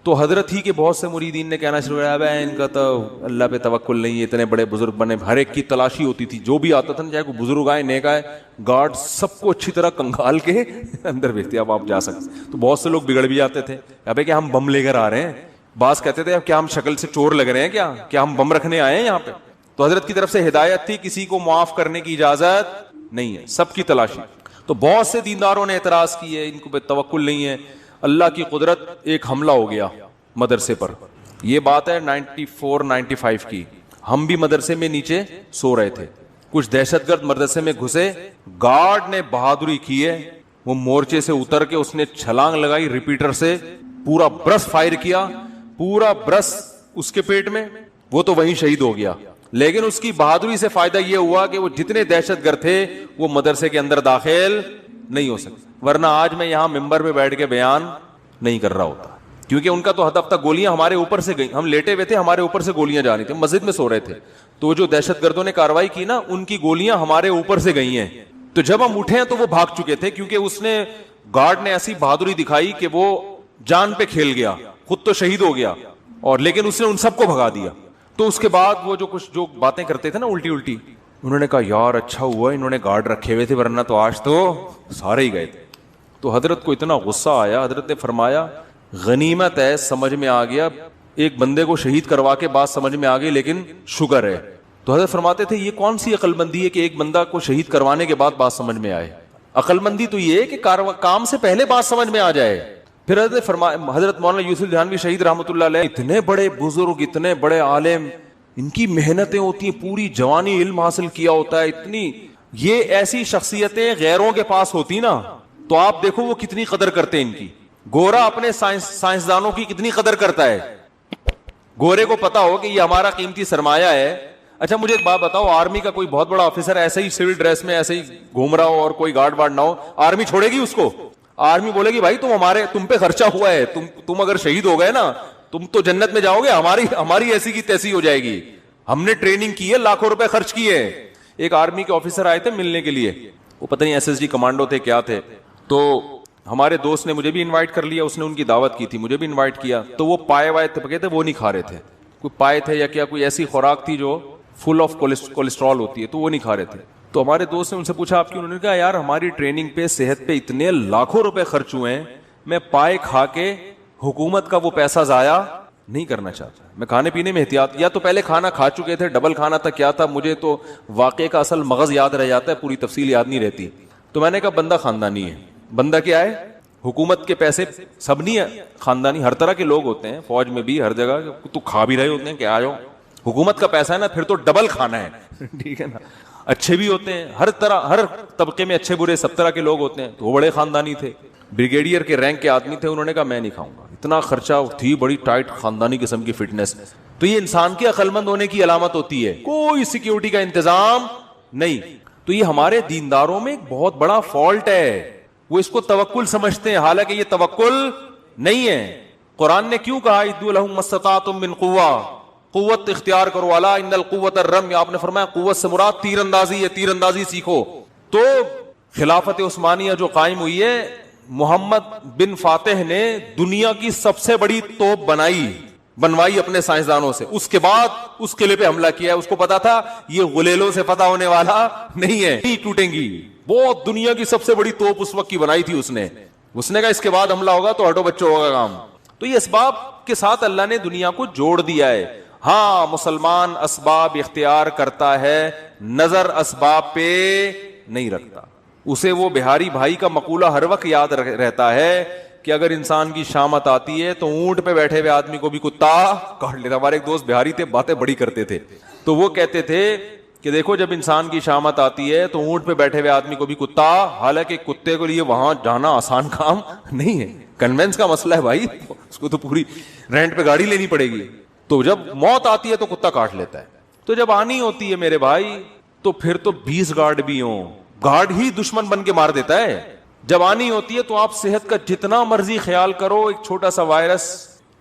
تو حضرت ہی کے بہت سے مریدین نے کہنا شروع کیا ان کا تو اللہ پہ توکل نہیں ہے, اتنے بڑے بزرگ بنے, ہر ایک کی تلاشی ہوتی تھی, جو بھی آتا تھا نا, چاہے کوئی بزرگ آئے نیک آئے, گارڈ سب کو اچھی طرح کنگال کے اندر بھیجتے, اب آپ جا سکتے. تو بہت سے لوگ بگڑ بھی جاتے تھے, ابے کہ ہم بم لے کر آ رہے ہیں, بعض کہتے تھے اب کیا ہم شکل سے چور لگ رہے ہیں, کیا ہم بم رکھنے آئے ہیں یہاں پہ. تو حضرت کی طرف سے ہدایت تھی, کسی کو معاف کرنے کی اجازت نہیں ہے, سب کی تلاشی. تو بہت سے دینداروں نے اعتراض کیے, ان کو پہ توکل نہیں ہے. اللہ کی قدرت, ایک حملہ ہو گیا مدرسے پر, یہ بات ہے 94-95 کی. ہم بھی مدرسے میں نیچے سو رہے تھے, کچھ دہشت گرد مدرسے میں گھسے, گارڈ نے بہادری کی ہے, وہ مورچے سے اتر کے اس نے چھلانگ لگائی, ریپیٹر سے پورا برس فائر کیا, پورا برس اس کے پیٹ میں, وہ تو وہیں شہید ہو گیا. لیکن اس کی بہادری سے فائدہ یہ ہوا کہ وہ جتنے دہشت گرد تھے وہ مدرسے کے اندر داخل نہیں ہو سکتے, ورنہ آج میں یہاں ممبر پہ بیٹھ کے بیان نہیں کر رہا ہوتا, کیونکہ ان کا تو ہدف تھا گولیاں ہمارے اوپر سے گئی, ہم لیٹے ہوئے تھے, ہمارے اوپر سے گولیاں جا رہی تھیں, مسجد میں سو رہے تھے, تو جو دہشت گردوں نے کاروائی کی نا, ان کی گولیاں ہمارے اوپر سے گئی ہیں. تو جب ہم اٹھے ہیں تو وہ بھاگ چکے تھے, کیونکہ اس نے, گارڈ نے ایسی بہادری دکھائی کہ وہ جان پہ کھیل گیا, خود تو شہید ہو گیا, اور لیکن اس نے ان سب کو بھگا دیا. تو اس کے بعد وہ جو باتیں کرتے تھے نا الٹی, انہوں نے کہا یار اچھا ہوا انہوں نے گارڈ رکھے ہوئے تھے, ورنہ تو آج تو سارے ہی گئے تھے. تو حضرت کو اتنا غصہ آیا, حضرت نے فرمایا غنیمت ہے, سمجھ میں آ گیا, ایک بندے کو شہید کروا کے بات سمجھ میں آ گئی, لیکن شکر ہے. تو حضرت فرماتے تھے یہ کون سی عقل مندی ہے کہ ایک بندہ کو شہید کروانے کے بعد بات سمجھ میں آئے. عقل مندی تو یہ ہے کہ کام سے پہلے بات سمجھ میں آ جائے. پھر حضرت فرمایا, حضرت مولانا یوسف دھیانوی شہید رحمۃ اللہ علیہ, اتنے بڑے بزرگ, اتنے بڑے عالم, ان کی محنتیں ہوتی ہیں, پوری جوانی علم حاصل کیا ہوتا ہے, اتنی یہ ایسی شخصیتیں غیروں کے پاس ہوتی نا, تو آپ دیکھو وہ کتنی قدر کرتے ہیں ان کی. گورا اپنے سائنسدانوں کی کتنی قدر کرتا ہے, گورے کو پتا ہو کہ یہ ہمارا قیمتی سرمایہ ہے. اچھا مجھے ایک بات بتاؤ, آرمی کا کوئی بہت بڑا آفیسر ایسے ہی سول ڈریس میں ایسے ہی گھوم رہا ہو اور کوئی گارڈ وارڈ نہ ہو, آرمی چھوڑے گی اس کو؟ آرمی بولے گی بھائی تم پہ خرچہ ہوا ہے, تم اگر شہید ہو گئے نا تم تو جنت میں جاؤ گے, ہماری ایسی کی تیسی ہو جائے گی, ہم نے ٹریننگ کی ہے, لاکھوں روپے خرچ کیے. ایک آرمی کے آفیسر آئے تھے ملنے کے لیے, وہ پتہ نہیں SSG کمانڈو تھے کیا تھے, تو ہمارے دوست نے مجھے بھی انوائٹ کر لیا, اس نے ان کی دعوت کی تھی, مجھے بھی انوائٹ کیا. تو وہ پائے وائے پکے تھے, وہ نہیں کھا رہے تھے, کوئی پائے تھے یا کیا, کوئی ایسی خوراک تھی جو فل آف کولیسٹرول ہوتی ہے, تو وہ نہیں کھا رہے تھے. تو ہمارے دوست نے ان سے پوچھا آپ کی, انہوں نے کہا یار ہماری ٹریننگ پہ, صحت پہ اتنے لاکھوں روپے خرچ ہوئے ہیں, میں پائے کھا کے حکومت کا وہ پیسہ ضائع نہیں کرنا چاہتا. میں کھانے پینے میں احتیاط, یا تو پہلے کھانا کھا چکے تھے, ڈبل کھانا تھا, کیا تھا, مجھے تو واقعے کا اصل مغز یاد رہ جاتا ہے, پوری تفصیل یاد نہیں رہتی. تو میں نے کہا بندہ خاندانی ہے. بندہ کیا ہے؟ حکومت کے پیسے سب نہیں ہے, خاندانی ہر طرح کے لوگ ہوتے ہیں, فوج میں بھی ہر جگہ, تو کھا بھی رہے ہوتے ہیں کہ آ جاؤ, حکومت کا پیسہ ہے نا, پھر تو ڈبل کھانا ہے. ٹھیک ہے نا, اچھے بھی ہوتے ہیں, ہر طرح ہر طبقے میں اچھے برے سب طرح کے لوگ ہوتے ہیں. تو وہ بڑے خاندانی تھے, بریگیڈیئر کے رینک کے آدمی تھے, انہوں نے کہا میں نہیں کھاؤں گا, اتنا خرچہ تھی, بڑی ٹائٹ خاندانی قسم کی فٹنس. تو یہ انسان کے عقل مند ہونے کی علامت ہوتی ہے, کوئی سیکیورٹی کا انتظام نہیں. تو یہ ہمارے دینداروں میں ایک بہت بڑا فالٹ ہے, وہ اس کو توکل سمجھتے ہیں, حالانکہ یہ توکل نہیں ہے. قرآن نے کیوں کہا ادعوا لہم ما استطعتم من قوہ, قوت اختیار کرو, الا ان القوۃ الرمی, آپ نے فرمایا قوت سے مراد تیر اندازی ہے, تیر اندازی سیکھو. تو خلافت عثمانیہ جو قائم ہوئی ہے, محمد بن فاتح نے دنیا کی سب سے بڑی توپ بنوائی اپنے سائنسدانوں سے, اس کے بعد اس قلعے پہ حملہ کیا ہے. اس کو پتا تھا یہ غلیلوں سے فتح ہونے والا نہیں ہے, نہیں ٹوٹیں گی. بہت دنیا کی سب سے بڑی توپ اس وقت کی بنائی تھی اس نے کہا اس کے بعد حملہ ہوگا تو ہٹو بچوں ہوگا کام. تو یہ اسباب کے ساتھ اللہ نے دنیا کو جوڑ دیا ہے. ہاں مسلمان اسباب اختیار کرتا ہے, نظر اسباب پہ نہیں رکھتا. اسے وہ بہاری بھائی کا مقولہ ہر وقت یاد رہتا ہے کہ اگر انسان کی شامت آتی ہے تو اونٹ پہ بیٹھے ہوئے آدمی کو بھی کتا کاٹ لیتا. ہمارے ایک دوست بہاری تھے, باتیں بڑی کرتے تھے, تو وہ کہتے تھے کہ دیکھو جب انسان کی شامت آتی ہے تو اونٹ پہ بیٹھے ہوئے آدمی کو بھی کتا, حالانکہ کتے کے لیے وہاں جانا آسان کام نہیں ہے, کنوینس کا مسئلہ ہے بھائی, اس کو تو پوری رینٹ پہ گاڑی لینی پڑے گی. تو جب موت آتی ہے تو کتا کاٹ لیتا ہے. تو جب آنی ہوتی ہے میرے بھائی تو پھر تو 20 گارڈ بھی ہوں, گارڈ ہی دشمن بن کے مار دیتا ہے. جب آنی ہوتی ہے تو آپ صحت کا جتنا مرضی خیال کرو, ایک چھوٹا سا وائرس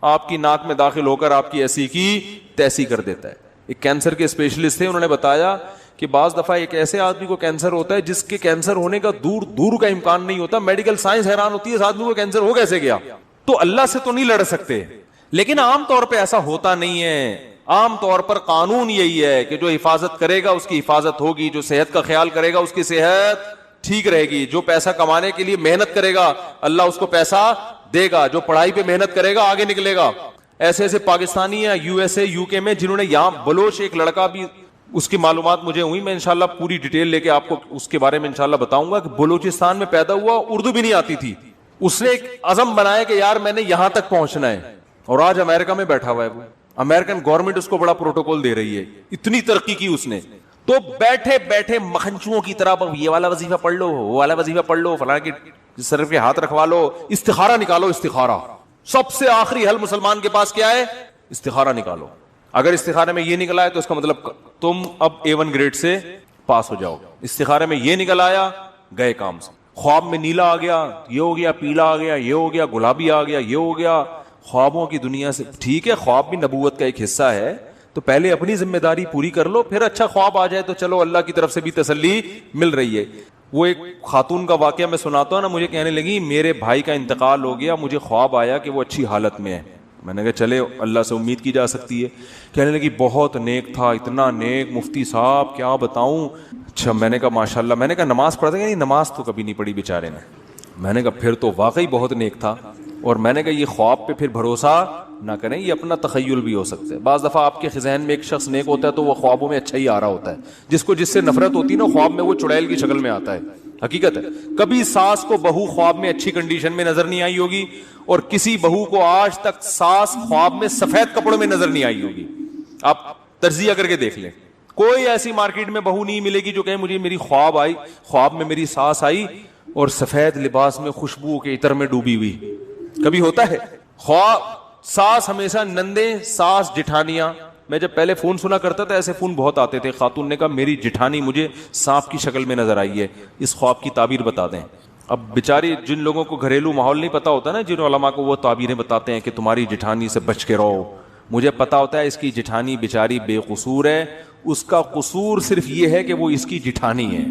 آپ کی ناک میں داخل ہو کر آپ کی ایسی کی تیسی کر دیتا ہے. ایک کینسر کے اسپیشلسٹ تھے, انہوں نے بتایا کہ بعض دفعہ ایک ایسے آدمی کو کینسر ہوتا ہے جس کے کینسر ہونے کا دور کا امکان نہیں ہوتا. میڈیکل سائنس حیران ہوتی ہے اس آدمی کو کینسر ہو کیسے گیا. تو اللہ سے تو نہیں لڑ سکتے, لیکن عام طور پہ ایسا ہوتا نہیں ہے. عام طور پر قانون یہی ہے کہ جو حفاظت کرے گا اس کی حفاظت ہوگی, جو صحت کا خیال کرے گا اس کی صحت ٹھیک رہے گی, جو پیسہ کمانے کے لیے محنت کرے گا اللہ اس کو پیسہ دے گا, جو پڑھائی پہ محنت کرے گا آگے نکلے گا. ایسے ایسے پاکستانی یا یو ایس اے یو کے میں جنہوں نے یہاں بلوچ ایک لڑکا بھی, اس کی معلومات مجھے ہوئی, میں انشاءاللہ پوری ڈیٹیل لے کے آپ کو اس کے بارے میں انشاءاللہ بتاؤں گا, کہ بلوچستان میں پیدا ہوا, اردو بھی نہیں آتی تھی, اس نے ایک عزم بنایا کہ یار میں نے یہاں تک پہنچنا ہے, اور آج امریکہ میں بیٹھا ہوا ہے. وہ امریکن گورنمنٹ اس کو بڑا پروٹوکول دے رہی ہے, اتنی ترقی کی اس نے. تو بیٹھے بیٹھے مکھنچوؤں کی طرح یہ والا وظیفہ پڑھ لو, وہ والا وظیفہ پڑھ لو, فلاں کی سر پہ ہاتھ رکھوا لو, استخارہ نکالو. استخارہ سب سے آخری حل مسلمان کے پاس کیا ہے؟ استخارہ نکالو. اگر استخارے میں یہ نکلا ہے تو اس کا مطلب تم اب A1 گریڈ سے پاس ہو جاؤ. استخارے میں یہ نکل آیا, گئے کام سے. خواب میں نیلا آ گیا, یہ ہو گیا, پیلا آ گیا, یہ ہو گیا, گلابی آ گیا, یہ ہو گیا. خوابوں کی دنیا سے ٹھیک ہے, خواب بھی نبوت کا ایک حصہ ہے, تو پہلے اپنی ذمہ داری پوری کر لو, پھر اچھا خواب آ جائے تو چلو اللہ کی طرف سے بھی تسلی مل رہی ہے. وہ ایک خاتون کا واقعہ میں سناتا ہوں نا, مجھے کہنے لگی میرے بھائی کا انتقال ہو گیا, مجھے خواب آیا کہ وہ اچھی حالت میں ہے. میں نے کہا چلے اللہ سے امید کی جا سکتی ہے. کہنے لگی بہت نیک تھا, اتنا نیک مفتی صاحب کیا بتاؤں. اچھا, میں نے کہا ماشاءاللہ. میں نے کہا نماز پڑھتے نہیں؟ نماز تو کبھی نہیں پڑھی بیچارے نے. میں نے کہا پھر تو واقعی بہت نیک تھا. اور میں نے کہا یہ خواب پہ پھر بھروسہ نہ کریں, یہ اپنا تخیل بھی ہو سکتا ہے. بعض دفعہ آپ کے ذہن میں ایک شخص نیک ہوتا ہے تو وہ خوابوں میں اچھا ہی آ رہا ہوتا ہے, جس کو جس سے نفرت ہوتی ہے نا خواب میں وہ چڑیل کی شکل میں آتا ہے. حقیقت ہے, کبھی ساس کو بہو خواب میں اچھی کنڈیشن میں نظر نہیں آئی ہوگی, اور کسی بہو کو آج تک ساس خواب میں سفید کپڑوں میں نظر نہیں آئی ہوگی. آپ تجزیہ کر کے دیکھ لیں, کوئی ایسی مارکیٹ میں بہو نہیں ملے گی جو کہے مجھے میری خواب آئی, خواب میں میری ساس آئی اور سفید لباس میں خوشبو کے عطر میں ڈوبی ہوئی. کبھی ہوتا ہے؟ خواب ساس ہمیشہ نندے, ساس جٹھانیاں. میں جب پہلے فون سنا کرتا تھا ایسے فون بہت آتے تھے, خاتون نے کہا میری جٹھانی مجھے سانپ کی شکل میں نظر آئی ہے, اس خواب کی تعبیر بتا دیں. اب بیچاری جن لوگوں کو گھریلو ماحول نہیں پتا ہوتا نا, جن علماء کو وہ تعبیریں بتاتے ہیں کہ تمہاری جٹھانی سے بچ کے رہو, مجھے پتا ہوتا ہے اس کی جٹھانی بیچاری بے قصور ہے, اس کا قصور صرف یہ ہے کہ وہ اس کی جٹھانی ہے.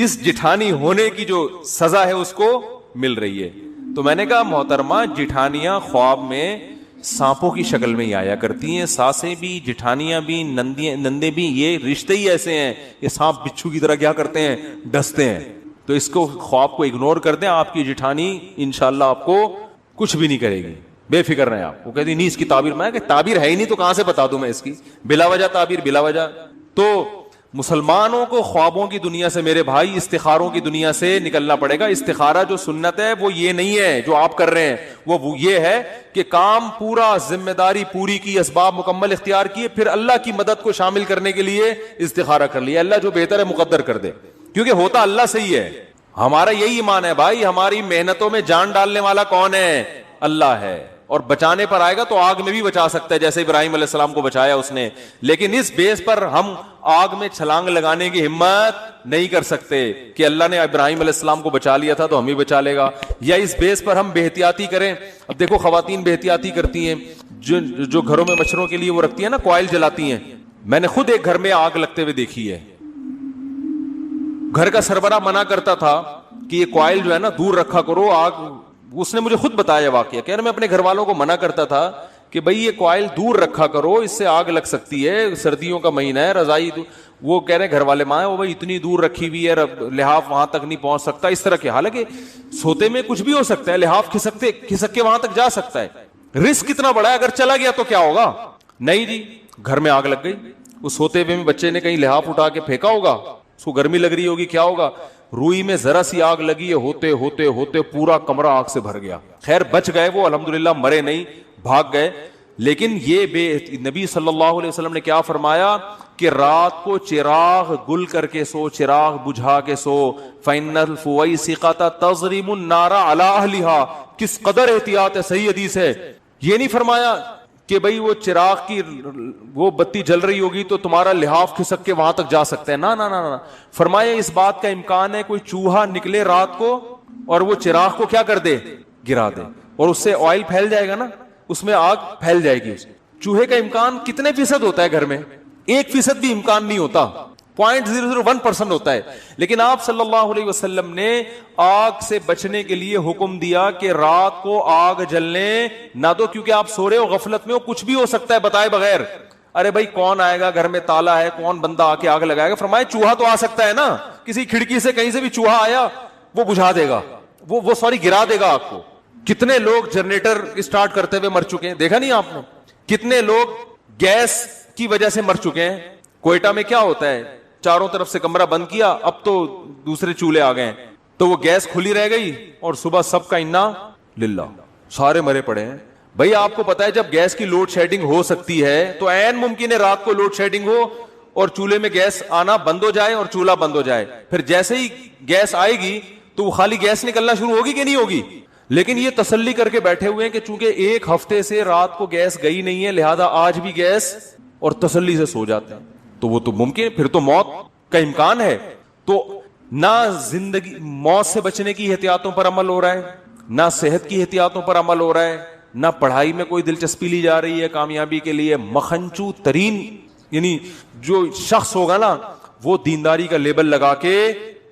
اس جٹھانی ہونے کی جو سزا ہے اس کو مل رہی ہے. تو میں نے کہا محترمہ جٹھانیاں خواب میں سانپوں کی شکل میں ہی آیا کرتی ہیں, ساسیں بھی, جٹھانیاں بھی, نندے بھی, یہ رشتے ہی ایسے ہیں, یہ سانپ بچھو کی طرح کیا کرتے ہیں, ڈستے ہیں. تو اس کو خواب کو اگنور کر دیں, آپ کی جٹھانی انشاءاللہ آپ کو کچھ بھی نہیں کرے گی, بے فکر رہیں آپ. وہ کہتی نہیں اس کی تعبیر, میں کہ تعبیر ہے ہی نہیں تو کہاں سے بتا دوں میں اس کی, بلا وجہ تعبیر, بلا وجہ. تو مسلمانوں کو خوابوں کی دنیا سے میرے بھائی استخاروں کی دنیا سے نکلنا پڑے گا. استخارہ جو سنت ہے وہ یہ نہیں ہے جو آپ کر رہے ہیں, وہ یہ ہے کہ کام پورا, ذمہ داری پوری کی, اسباب مکمل اختیار کیے, پھر اللہ کی مدد کو شامل کرنے کے لیے استخارہ کر لیا. اللہ جو بہتر ہے مقدر کر دے, کیونکہ ہوتا اللہ سے ہی ہے. ہمارا یہی ایمان ہے بھائی, ہماری محنتوں میں جان ڈالنے والا کون ہے؟ اللہ ہے. اور بچانے پر آئے گا تو آگ میں بھی بچا سکتا ہے, جیسے ابراہیم علیہ السلام کو بچایا اس نے. لیکن اس بیس پر ہم آگ میں چھلانگ لگانے کی ہمت نہیں کر سکتے کہ اللہ نے ابراہیم علیہ السلام کو بچا لیا تھا تو ہم بھی بچا لے گا, یا اس بیس پر ہم بے احتیاطی کریں. اب دیکھو خواتین بے احتیاطی کرتی ہیں, جو گھروں میں مچھروں کے لیے وہ رکھتی ہیں نا, کوائل جلاتی ہیں. میں نے خود ایک گھر میں آگ لگتے ہوئے دیکھی ہے. گھر کا سربراہ منع کرتا تھا کہ یہ کوائل جو ہے نا دور رکھا کرو آگ. اس نے مجھے خود بتایا واقعہ, کہہ رہے میں اپنے گھر والوں کو منع کرتا تھا کہ بھائی یہ کوائل دور رکھا کرو, اس سے آگ لگ سکتی ہے, سردیوں کا مہینہ ہے, رضائی. وہ کہہ رہے گھر والے ماں وہ بھائی اتنی دور رکھی ہوئی ہے, لحاف وہاں تک نہیں پہنچ سکتا, اس طرح کے. حالانکہ سوتے میں کچھ بھی ہو سکتا ہے, لحاف کھسک کے وہاں تک جا سکتا ہے. رسک کتنا بڑا ہے, اگر چلا گیا تو کیا ہوگا؟ نہیں جی, گھر میں آگ لگ گئی. اس سوتے ہوئے میں بچے نے کہیں لحاف اٹھا کے پھینکا ہوگا, اس کو گرمی لگ رہی ہوگی, کیا ہوگا؟ روئی میں ذرا سی آگ لگی ہے, ہوتے ہوتے ہوتے پورا کمرہ آگ سے بھر گیا. خیر بچ گئے وہ, الحمدللہ مرے نہیں, بھاگ گئے. لیکن یہ نبی صلی اللہ علیہ وسلم نے کیا فرمایا کہ رات کو چراغ گل کر کے سو, چراغ بجھا کے سو. فَإِنَّ الْفُوَيْسِقَةَ تَضْرِمُ النَّارَ عَلَىٰ أَهْلِهَا. کس قدر احتیاط ہے, صحیح حدیث ہے. یہ نہیں فرمایا کہ بھئی وہ چراغ کی وہ بتی جل رہی ہوگی تو تمہارا لحاف کھسک کے وہاں تک جا سکتا ہے, نہ نہ نہ. فرمایا اس بات کا امکان ہے کوئی چوہا نکلے رات کو اور وہ چراغ کو کیا کر دے, گرا دے, اور اس سے آئل پھیل جائے گا نا, اس میں آگ پھیل جائے گی. چوہے کا امکان کتنے فیصد ہوتا ہے گھر میں؟ 1% بھی امکان نہیں ہوتا. 0.001% ہوتا ہے. لیکن آپ صلی اللہ علیہ وسلم نے آگ سے بچنے کے لیے حکم دیا کہ رات کو آگ جلنے نہ دو, کیونکہ آپ سو رہے ہو, غفلت میں ہو, کچھ بھی ہو سکتا ہے بتائے بغیر. ارے بھائی کون آئے گا, گھر میں تالا ہے, کون بندہ آ کے آگ لگائے گا؟ فرمائے چوہا تو آ سکتا ہے نا, کسی کھڑکی سے کہیں سے بھی چوہا آیا وہ بجھا دے گا, وہ سوری گرا دے گا آگ کو. کتنے لوگ جنریٹر اسٹارٹ کرتے ہوئے مر چکے ہیں, دیکھا نہیں آپ نے؟ کتنے لوگ گیس کی وجہ سے مر چکے ہیں. کوئٹہ میں کیا ہوتا ہے, چاروں طرف سے کمرہ بند کیا, اب تو دوسرے چولہے آ گئے ہیں, تو وہ گیس کھلی رہ گئی اور صبح سب کا انا للہ, سارے مرے پڑے ہیں. بھائی آپ کو پتا ہے جب گیس کی لوڈ شیڈنگ ہو سکتی ہے تو عین ممکن ہے رات کو لوڈ شیڈنگ ہو اور چولہے میں گیس آنا بند ہو جائے اور چولہا بند ہو جائے. پھر جیسے ہی گیس آئے گی تو وہ خالی گیس نکلنا شروع ہوگی کہ نہیں ہوگی؟ لیکن یہ تسلی کر کے بیٹھے ہوئے ہیں کہ چونکہ ایک ہفتے سے رات کو گیس گئی نہیں ہے لہذا آج بھی گیس, اور تسلی سے سو جاتے ہیں. تو وہ تو ممکن, پھر تو موت کا امکان ہے. تو نہ زندگی موت سے بچنے کی احتیاطوں پر عمل ہو رہا ہے, نہ صحت کی احتیاطوں پر عمل ہو رہا ہے, نہ پڑھائی میں کوئی دلچسپی لی جا رہی ہے کامیابی کے لیے. مکھنچو ترین یعنی جو شخص ہوگا نا وہ دینداری کا لیبل لگا کے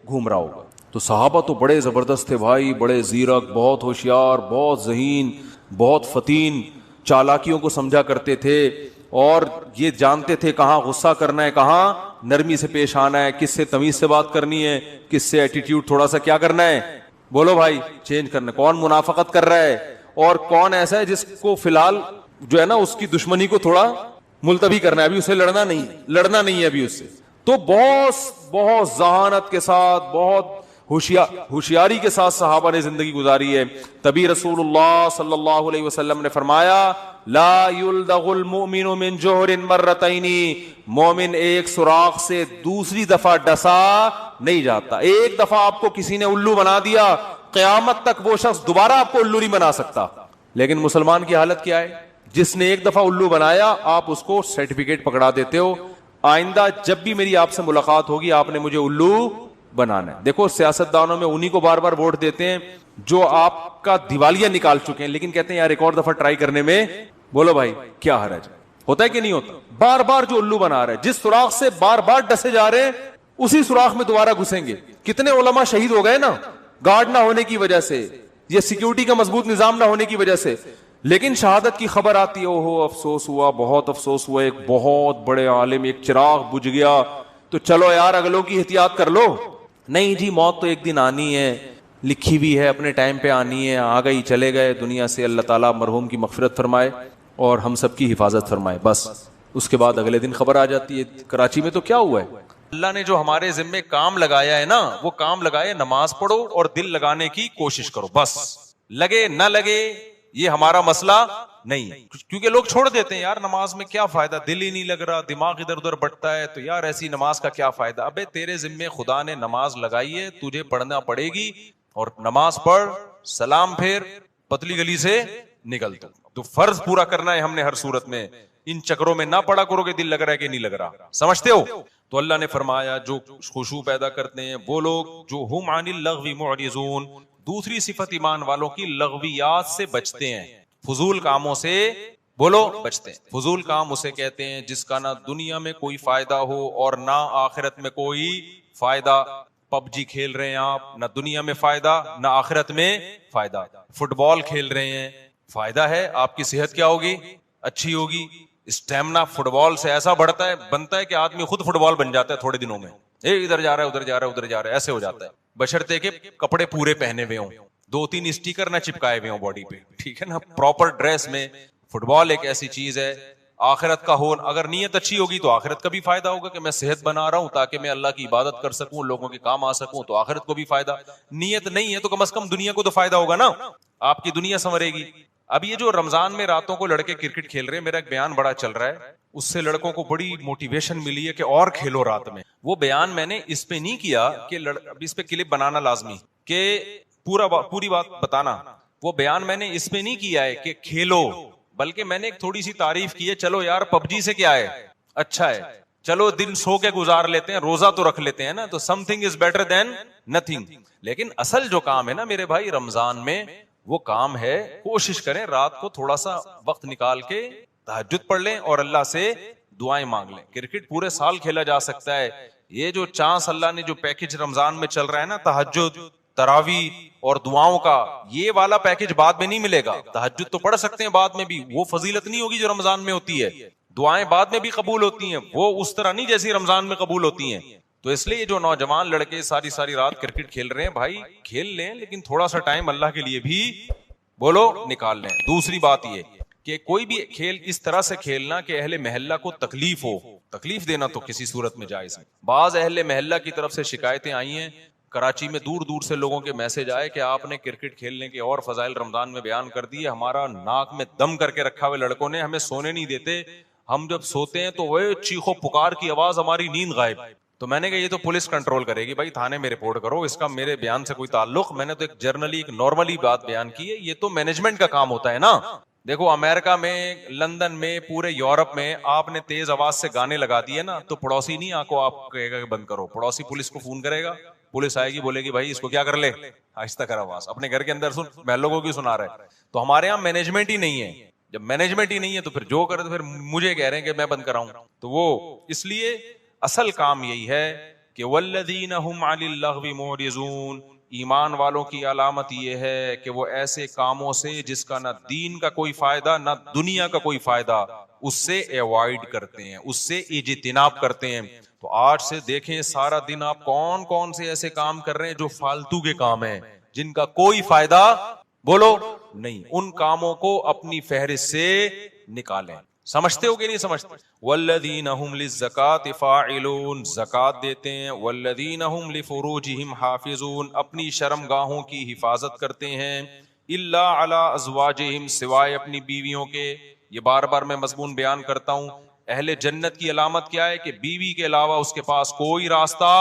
گھوم رہا ہوگا. تو صحابہ تو بڑے زبردست تھے بھائی, بڑے زیرک, بہت ہوشیار, بہت ذہین, بہت فتین, چالاکیوں کو سمجھا کرتے تھے اور یہ جانتے تھے کہاں غصہ کرنا ہے, کہاں نرمی سے پیش آنا ہے, کس سے تمیز سے بات کرنی ہے, کس سے ایٹیٹیوڈ تھوڑا سا کیا کرنا ہے, بولو بھائی چینج کرنا ہے, کون منافقت کر رہا ہے اور کون ایسا ہے جس کو فی الحال جو ہے نا اس کی دشمنی کو تھوڑا ملتوی کرنا ہے, ابھی اسے لڑنا نہیں ہے ابھی اس سے. تو بہت ذہانت کے ساتھ, بہت ہوشیاری کے ساتھ صحابہ نے زندگی گزاری ہے. تبھی رسول اللہ صلی اللہ علیہ وسلم نے فرمایا لا یلدغ المؤمن من جوہر مرتین, مومن ایک سوراخ سے دوسری دفعہ ڈسا نہیں جاتا. ایک دفعہ آپ کو کسی نے الو بنا دیا, قیامت تک وہ شخص دوبارہ آپ کو الو نہیں بنا سکتا. لیکن مسلمان کی حالت کیا ہے, جس نے ایک دفعہ الو بنایا آپ اس کو سرٹیفکیٹ پکڑا دیتے ہو, آئندہ جب بھی میری آپ سے ملاقات ہوگی آپ نے مجھے الو بنانا ہے. دیکھو سیاستدانوں میں انہی کو بار بار ووٹ دیتے ہیں جو آپ کا دیوالیہ نکال چکے ہیں, لیکن کہتے ہیں یار ایک اور دفعہ ٹرائی کرنے میں, بولو بھائی کیا حرج ہے؟ ہوتا ہے کہ نہیں ہوتا؟ بار بار جو الو بنا رہے, جس سوراخ سے بار بار ڈسے جا رہے ہیں اسی سوراخ میں دوبارہ گھسیں گے. کتنے علماء شہید ہو گئے نا گارڈ نہ ہونے کی وجہ سے, یہ سیکیورٹی کا مضبوط نظام نہ ہونے کی وجہ سے. لیکن شہادت کی خبر آتی ہے, اوہو افسوس ہوا, بہت افسوس ہوا, ایک بہت بڑے عالم, ایک چراغ بجھ گیا, تو چلو یار اگلوں کی احتیاط کر لو. نہیں جی, موت تو ایک دن آنی ہے, لکھی بھی ہے, اپنے ٹائم پہ آنی ہے, آ گئی چلے گئے دنیا سے. اللہ تعالیٰ مرحوم کی مغفرت فرمائے اور ہم سب کی حفاظت فرمائے. بس اس کے بعد اگلے دن خبر آ جاتی ہے. کراچی میں تو کیا ہوا ہے, اللہ نے جو ہمارے ذمے کام لگایا ہے نا, وہ کام لگائے, نماز پڑھو اور دل لگانے کی کوشش کرو. بس لگے نہ لگے یہ ہمارا مسئلہ نہیں, کیونکہ لوگ چھوڑ دیتے ہیں, یار نماز میں کیا فائدہ, دل ہی نہیں لگ رہا, دماغ ادھر ادھر بٹتا ہے, تو یار ایسی نماز کا کیا فائدہ. ابے تیرے ذمے خدا نے نماز لگائی ہے, تجھے پڑھنا پڑے گی, اور نماز پڑھ, سلام پھیر, پتلی گلی سے نکل. تو فرض پورا کرنا ہے ہم نے ہر صورت میں. ان چکروں میں نہ پڑا کرو کہ دل لگ رہا ہے کہ نہیں لگ رہا, سمجھتے ہو؟ تو اللہ نے فرمایا جو خشوع پیدا کرتے ہیں وہ لوگ جو ہم عن اللغو معرضون, دوسری صفت ایمان والوں کی لغویات سے بچتے ہیں, فضول کاموں سے بولو بچتے ہیں. فضول کام اسے کہتے ہیں جس کا نہ دنیا میں کوئی فائدہ ہو اور نہ آخرت میں کوئی فائدہ. پب جی کھیل رہے ہیں آپ, نہ دنیا میں فائدہ نہ آخرت میں فائدہ. فٹ بال کھیل رہے ہیں, فائدہ ہے, آپ کی صحت کیا ہوگی, اچھی ہوگی. اسٹیمنا فٹ بال سے ایسا بنتا ہے کہ آدمی خود فٹ بال بن جاتا ہے تھوڑے دنوں میں. ادھر جا رہا ہے, ادھر جا رہا ہے, ادھر جا رہا ہے, ایسے ہو جاتا ہے, بشرطے کہ کپڑے پورے پہنے ہوئے ہوں, 2-3 اسٹیکر نہ چپکائے ہوئے ہوں باڈی پہ, ٹھیک ہے نا, پراپر ڈریس میں. فٹ بال ایک ایسی چیز ہے, آخرت کا ہو, اگر نیت اچھی ہوگی تو آخرت کا بھی فائدہ ہوگا کہ میں صحت بنا رہا ہوں تاکہ میں اللہ کی عبادت کر سکوں, لوگوں کے کام آ سکوں, تو آخرت کو بھی فائدہ. نیت نہیں ہے تو کم از کم دنیا کو تو فائدہ ہوگا نا, آپ کی دنیا سنورے گی. اب یہ جو رمضان میں راتوں کو لڑکے کرکٹ کھیل رہے ہیں, میرا ایک بیان بڑا چل رہا ہے, اس سے لڑکوں کو بڑی موٹیویشن ملی ہے کہ اور کھیلو رات میں. وہ بیان میں نے اس پہ نہیں کیا کہ اس پہ کلپ بنانا لازمی کہ پوری بات بتانا, وہ بیان میں نے اس پہ نہیں کیا ہے کہ کھیلو, بلکہ میں نے ایک تھوڑی سی تعریف کی ہے. چلو یار پب جی سے کیا ہے, اچھا ہے, چلو دن سو کے گزار لیتے ہیں, روزہ تو رکھ لیتے ہیں نا, تو some thing is better than nothing. لیکن اصل جو کام ہے نا میرے بھائی رمضان میں, وہ کام ہے کوشش کریں رات کو تھوڑا سا وقت نکال کے تہجد پڑھ لیں اور اللہ سے دعائیں مانگ لیں. کرکٹ پورے سال کھیلا جا سکتا ہے, یہ جو چانس اللہ نے جو پیکج رمضان میں چل رہا ہے نا، تہجد، تراویح اور دعاؤں کا، یہ والا پیکج بعد میں نہیں ملے گا. تہجد تو پڑھ سکتے ہیں بعد میں بھی، وہ فضیلت نہیں ہوگی جو رمضان میں ہوتی ہے. دعائیں بعد میں بھی قبول ہوتی ہیں، وہ اس طرح نہیں جیسی رمضان میں قبول ہوتی ہیں. تو اس لیے جو نوجوان لڑکے ساری رات کرکٹ کھیل رہے ہیں، بھائی کھیل لیں لیکن تھوڑا سا ٹائم اللہ کے لیے بھی بولو نکال لیں. دوسری بات یہ کہ کوئی بھی کھیل اس طرح سے کھیلنا کہ اہل محلہ کو تکلیف ہو. تکلیف دینا تو کسی صورت میں جائز ہے. بعض اہل محلہ کی طرف سے شکایتیں آئی ہیں، کراچی میں دور دور سے لوگوں کے میسج آئے کہ آپ نے کرکٹ کھیلنے کے اور فضائل رمضان میں بیان کر دیے، ہمارا ناک میں دم کر کے رکھا ہوئے لڑکوں نے، ہمیں سونے نہیں دیتے، ہم جب سوتے ہیں تو وہ چیخو پکار کی آواز، ہماری نیند غائب. تو میں نے کہا یہ تو پولیس کنٹرول کرے گی، بھائی تھانے میں رپورٹ کرو، اس کا میرے بیان سے کوئی تعلق. میں نے تو ایک جرنلی ایک نارملی بات بیان کی ہے، یہ تو مینجمنٹ کا کام ہوتا ہے نا. دیکھو امریکہ میں، لندن میں، پورے یورپ میں آپ نے تیز آواز سے گانے لگا دیے نا تو پڑوسی نہیں آپ کو آپ کہے گا کہ بند کرو، پڑوسی پولیس کو فون کرے گا، پولیس آئے گی بولے گی بھائی اس کو کیا کر لے، آہستہ کر آواز، اپنے گھر کے اندر سن، محلوں کو کیوں سنا رہا ہے. تو ہمارے یہاں مینجمنٹ ہی نہیں ہے. جب مینجمنٹ ہی نہیں ہے تو پھر جو کرے تو پھر مجھے کہہ رہے ہیں کہ میں بند کراؤں. تو وہ اس لیے اصل کام یہی ہے کہ والذین هم عن اللغو معرضون، ایمان والوں کی علامت یہ ہے کہ وہ ایسے کاموں سے جس کا نہ دین کا کوئی فائدہ نہ دنیا کا کوئی فائدہ، اس سے ایوائڈ کرتے ہیں، اس سے اجتناب کرتے ہیں. تو آج سے دیکھیں سارا دن آپ کون کون سے ایسے کام کر رہے ہیں جو فالتو کے کام ہیں، جن کا کوئی فائدہ بولو نہیں. ان کاموں کو اپنی فہرست سے نکالیں. سمجھتے ہو کہ نہیں سمجھتے؟ والذین هم للزکاۃ فاعلون، زکات دیتے ہیں. والذین هم لفروجهم حافظون، اپنی شرم گاہوں کی حفاظت کرتے ہیں. الا علی ازواجہم، سوائے اپنی بیویوں کے. یہ بار بار میں مضمون بیان کرتا ہوں. اہل جنت کی علامت کیا ہے کہ بیوی کے علاوہ اس کے پاس کوئی راستہ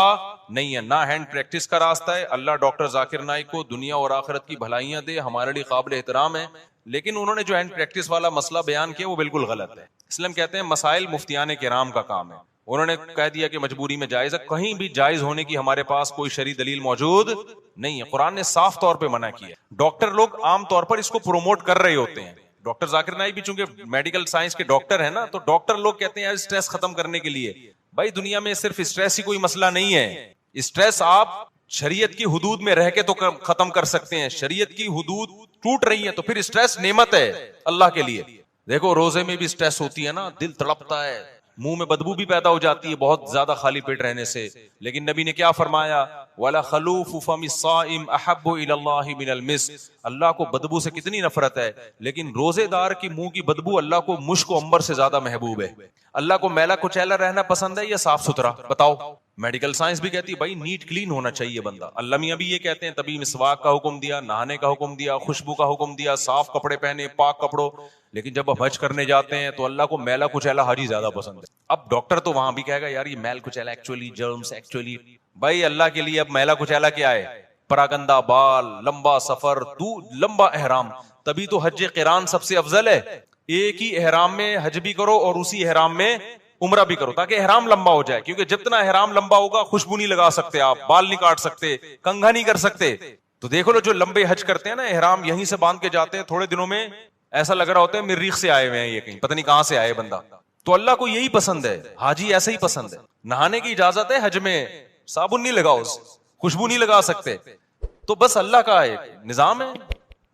نہیں ہے، نہ ہینڈ پریکٹس کا راستہ ہے. اللہ ڈاکٹر ذاکر نائک کو دنیا اور آخرت کی بھلائیاں دے، ہمارے لیے قابل احترام ہے، لیکن انہوں نے جو ہینڈ پریکٹس والا مسئلہ بیان کیا وہ بالکل غلط ہے. اسلام کہتے ہیں مسائل مفتیان کرام کا کام ہے. انہوں نے کہہ دیا کہ مجبوری میں جائز ہے، کہیں بھی جائز ہونے کی ہمارے پاس کوئی شرعی دلیل موجود نہیں ہے. قرآن نے صاف طور پہ منع کیا. ڈاکٹر لوگ عام طور پر اس کو پروموٹ کر رہے ہوتے ہیں. ڈاکٹر ذاکر نائک بھی چونکہ میڈیکل سائنس کے ڈاکٹر ہیں نا، تو ڈاکٹر لوگ کہتے ہیں اسٹریس ختم کرنے کے لیے. بھائی دنیا میں صرف اسٹریس ہی کوئی مسئلہ نہیں ہے. اسٹریس آپ شریعت کی حدود میں رہ کے تو ختم کر سکتے ہیں. شریعت کی حدود ٹوٹ رہی ہے تو پھر اسٹریس نعمت ہے اللہ کے لیے. دیکھو روزے میں بھی اسٹریس ہوتی ہے نا، دل تڑپتا ہے، منہ میں بدبو بھی پیدا ہو جاتی ہے بہت زیادہ خالی پیٹ رہنے سے. لیکن نبی نے کیا فرمایا؟ وَلَا خَلُوفُ فَمِ الصَّائِمِ أَحَبُّ إِلَى اللَّهِ مِنَ الْمِسْكِ. اللہ کو بدبو سے کتنی نفرت ہے، لیکن روزے دار کی منہ کی بدبو اللہ کو مشک و عنبر سے زیادہ محبوب ہے. اللہ کو میلا کچیلا رہنا پسند ہے یا صاف ستھرا؟ بتاؤ. میڈیکل سائنس بھی کہتی ہے بھائی نیٹ کلین ہونا چاہیے بندہ. اللہ میاں بھی یہ کہتے ہیں، تبھی مسواک کا حکم دیا، نہانے کا حکم دیا، خوشبو کا حکم دیا، صاف کپڑے پہنے، پاک کپڑوں. لیکن جب اب حج کرنے جاتے ہیں تو اللہ کو میلا کچیلا حاجی زیادہ پسند ہے. اب ڈاکٹر تو وہاں بھی کہے گا یار یہ میل کچیلا ایکچولی جرمز ایکچولی. بھائی اللہ کے لیے اب میلا کچیلا کیا ہے؟ پراگندہ بال، لمبا سفر، لمبا احرام. تبھی تو حج قران سب سے افضل ہے. ایک ہی احرام میں حج بھی کرو اور اسی احرام میں عمرہ بھی کرو تاکہ احرام لمبا ہو جائے. کیونکہ جتنا احرام لمبا ہوگا خوشبو نہیں لگا سکتے آپ، بال نہیں کاٹ سکتے، کنگھا نہیں کر سکتے. تو دیکھو لو جو لمبے حج کرتے ہیں نا، احرام یہیں سے باندھ کے جاتے ہیں، تھوڑے دنوں میں ایسا لگ رہا ہوتا ہے مریخ سے آئے ہوئے ہیں، یہ کہیں پتہ نہیں کہاں سے آئے بندہ. تو اللہ کو یہی پسند ہے، حاجی ایسا ہی پسند ہے. نہانے کی اجازت ہے حج میں، صابن نہیں لگاؤ، خوشبو نہیں لگا سکتے. تو بس اللہ کا ایک نظام ہے،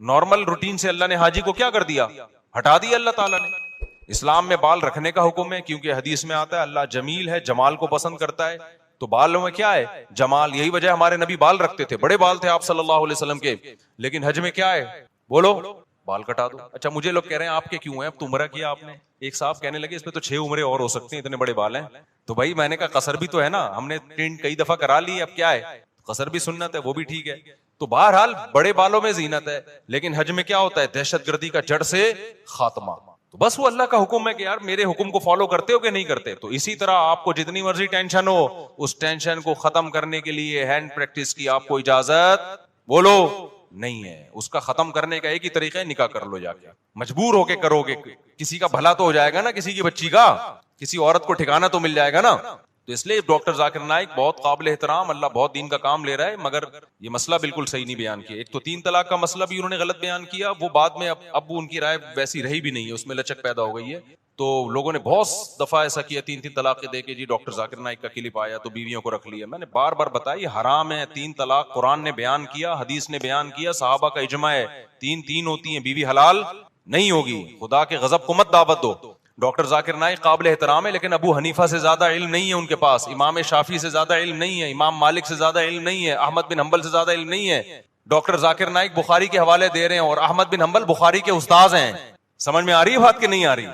نارمل روٹین سے اللہ نے حاجی کو کیا کر دیا؟ ہٹا دیا اللہ تعالیٰ نے. اسلام میں بال رکھنے کا حکم ہے کیونکہ حدیث میں آتا ہے اللہ جمیل ہے، جمال کو پسند کرتا ہے. تو بالوں میں کیا ہے؟ جمال. یہی وجہ ہمارے نبی بال رکھتے تھے، بڑے بال تھے آپ صلی اللہ علیہ وسلم کے. لیکن حج میں کیا ہے؟ بولو بال کٹا دو. اچھا مجھے لوگ کہہ رہے ہیں آپ کے کیوں ہیں؟ اب تو عمرہ کیا آپ نے. ایک صاحب کہنے لگے اس میں تو 6 عمرے اور ہو سکتے ہیں، اتنے بڑے بال ہیں. تو بھائی میں نے کہا قصر بھی تو ہے نا، ہم نے ٹرین کئی دفعہ کرا لی، اب کیا ہے؟ قصر بھی سنت ہے، وہ بھی ٹھیک ہے. تو بہرحال بڑے بالوں میں زینت ہے، لیکن حج میں کیا ہوتا ہے؟ دہشت گردی کا جڑ سے خاتمہ. تو بس وہ اللہ کا حکم ہے کہ یار میرے حکم کو فالو کرتے ہو کہ نہیں کرتے. تو اسی طرح آپ کو جتنی مرضی ٹینشن ہو، اس ٹینشن کو ختم کرنے کے لیے ہینڈ پریکٹس کی آپ کو اجازت بولو نہیں ہے. اس کا ختم کرنے کا ایک ہی طریقہ ہے، نکاح کر لو جا کے. مجبور ہو کے کرو گے، کسی کا بھلا تو ہو جائے گا نا، کسی کی بچی کا، کسی عورت کو ٹھکانہ تو مل جائے گا نا. تو اس لیے ڈاکٹر ذاکر نائک بہت قابل احترام، اللہ بہت دین کا کام لے رہا ہے، مگر یہ مسئلہ بالکل صحیح نہیں بیان کیا. ایک تو 3 طلاق کا مسئلہ بھی انہوں نے غلط بیان کیا، وہ بعد میں اب ان کی رائے ویسی رہی بھی نہیں ہے، اس میں لچک پیدا ہو گئی ہے. تو لوگوں نے بہت دفعہ ایسا کیا 3 طلاقیں دے کے جی ڈاکٹر ذاکر نائک کا کلپ آیا تو بیویوں کو رکھ لیا. میں نے بار بار بتایا یہ حرام ہے. 3 طلاق قرآن نے بیان کیا, حدیث نے بیان کیا, صحابہ کا اجماع ہے. 3 ہوتی ہیں, بیوی حلال نہیں ہوگی. خدا کے غضب کو مت دعوت دو. ڈاکٹر ذاکر نائک قابل احترام ہے, لیکن ابو حنیفہ سے زیادہ علم نہیں ہے ان کے پاس, امام شافعی سے زیادہ علم نہیں ہے, امام مالک سے زیادہ علم نہیں ہے, احمد بن حنبل سے زیادہ علم نہیں ہے. ڈاکٹر ذاکر نائک بخاری کے حوالے دے رہے ہیں اور احمد بن حنبل بخاری کے استاذ ہیں. سمجھ میں آ رہی ہے بات کہ نہیں آ رہی؟